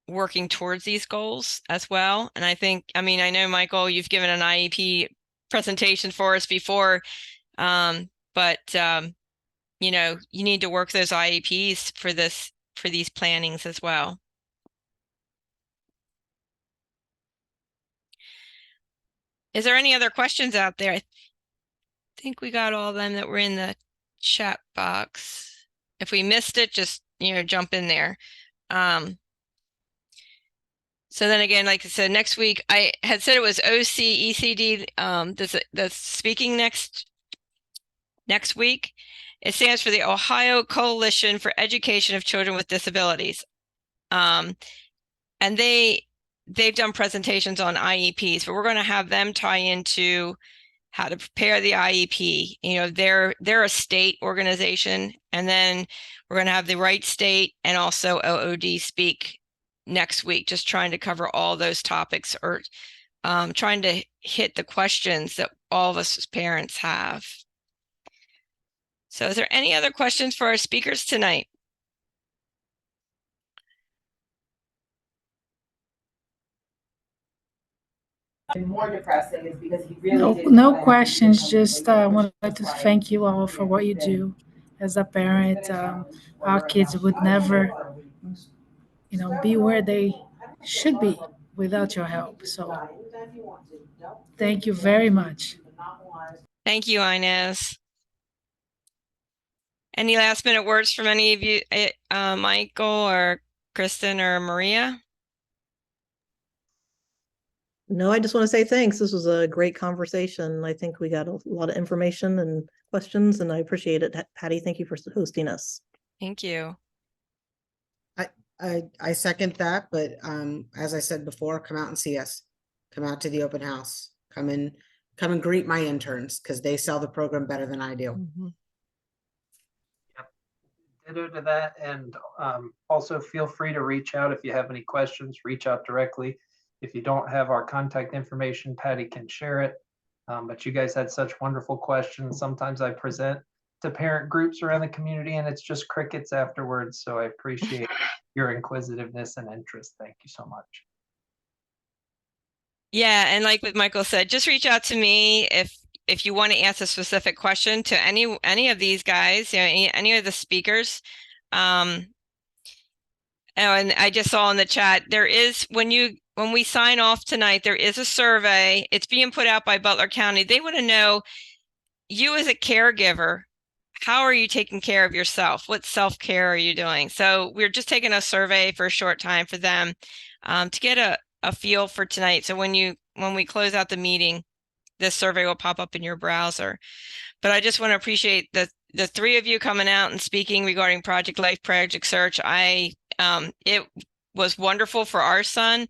working towards these goals as well. And I know, Michael, you've given an IEP presentation for us before, but you need to work those IEPs for these plannings as well. Is there any other questions out there? I think we got all of them that were in the chat box. If we missed it, just jump in there. So then again, like I said, next week I had said it was OCECD. That's speaking next week. It stands for the Ohio Coalition for Education of Children with Disabilities. And they've done presentations on IEPs, but we're going to have them tie into how to prepare the IEP. They're a state organization, and then we're going to have the right state and also OOD speak next week, just trying to cover all those topics, or trying to hit the questions that all of us as parents have. So is there any other questions for our speakers tonight? And more depressing is because he really No questions. Just wanted to thank you all for what you do. As a parent, our kids would never, be where they should be without your help. So thank you very much. Thank you, Inez. Any last minute words from any of you, Michael or Kristin or Maria? No, I just want to say thanks. This was a great conversation. I think we got a lot of information and questions, and I appreciate it. Patty, thank you for hosting us. Thank you. I second that, but as I said before, come out and see us. Come out to the open house. Come and greet my interns, because they sell the program better than I do. Mm-hmm. Ditto to that, and also feel free to reach out if you have any questions. Reach out directly. If you don't have our contact information, Patty can share it. But you guys had such wonderful questions. Sometimes I present to parent groups around the community, and it's just crickets afterwards. So I appreciate your inquisitiveness and interest. Thank you so much. Yeah, and like what Michael said, just reach out to me if you want to ask a specific question to any of these guys, you know, any of the speakers. Oh, and I just saw in the chat, there is, when we sign off tonight, there is a survey. It's being put out by Butler County. They want to know, you as a caregiver, how are you taking care of yourself? What self-care are you doing? So we're just taking a survey for a short time for them to get a feel for tonight. So when we close out the meeting, this survey will pop up in your browser. But I just want to appreciate the three of you coming out and speaking regarding Project Life, Project Search. It was wonderful for our son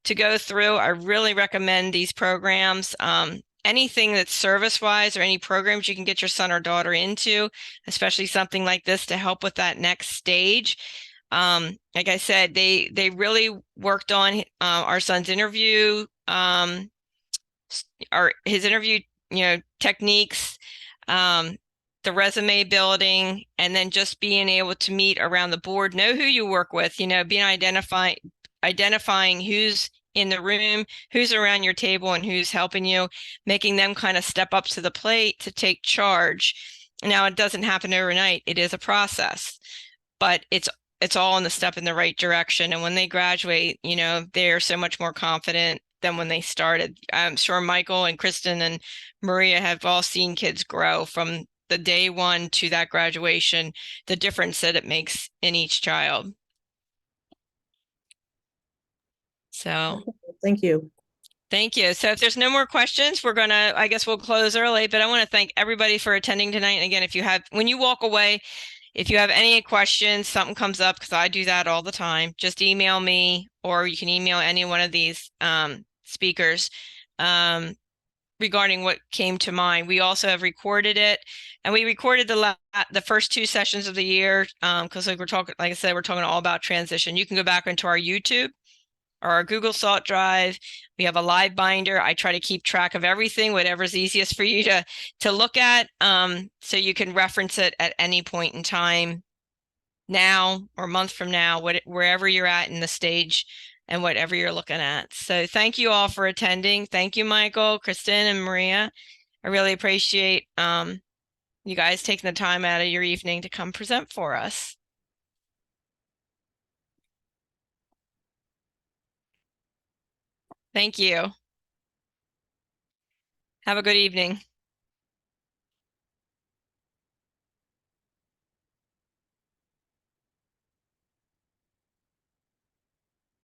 to go through. I really recommend these programs. Anything that's service-wise or any programs you can get your son or daughter into, especially something like this to help with that next stage. Like I said, they really worked on our son's interview, his interview, techniques, the resume building, and then just being able to meet around the board, know who you work with, being identifying who's in the room, who's around your table, and who's helping you, making them kind of step up to the plate to take charge. Now, it doesn't happen overnight. It is a process, but it's all in the step in the right direction. And when they graduate, they're so much more confident than when they started. I'm sure Michael and Kristin and Maria have all seen kids grow from the day one to that graduation, the difference that it makes in each child. So Thank you. Thank you. So if there's no more questions, I guess we'll close early, but I want to thank everybody for attending tonight. And again, when you walk away, if you have any questions, something comes up, because I do that all the time, just email me, or you can email any one of these speakers regarding what came to mind. We also have recorded it, and we recorded the first 2 sessions of the year because like I said, we're talking all about transition. You can go back into our YouTube or our Google Salt Drive. We have a live binder. I try to keep track of everything, whatever's easiest for you to look at, so you can reference it at any point in time, now or a month from now, wherever you're at in the stage and whatever you're looking at. So thank you all for attending. Thank you, Michael, Kristin, and Maria. I really appreciate you guys taking the time out of your evening to come present for us. Thank you. Have a good evening.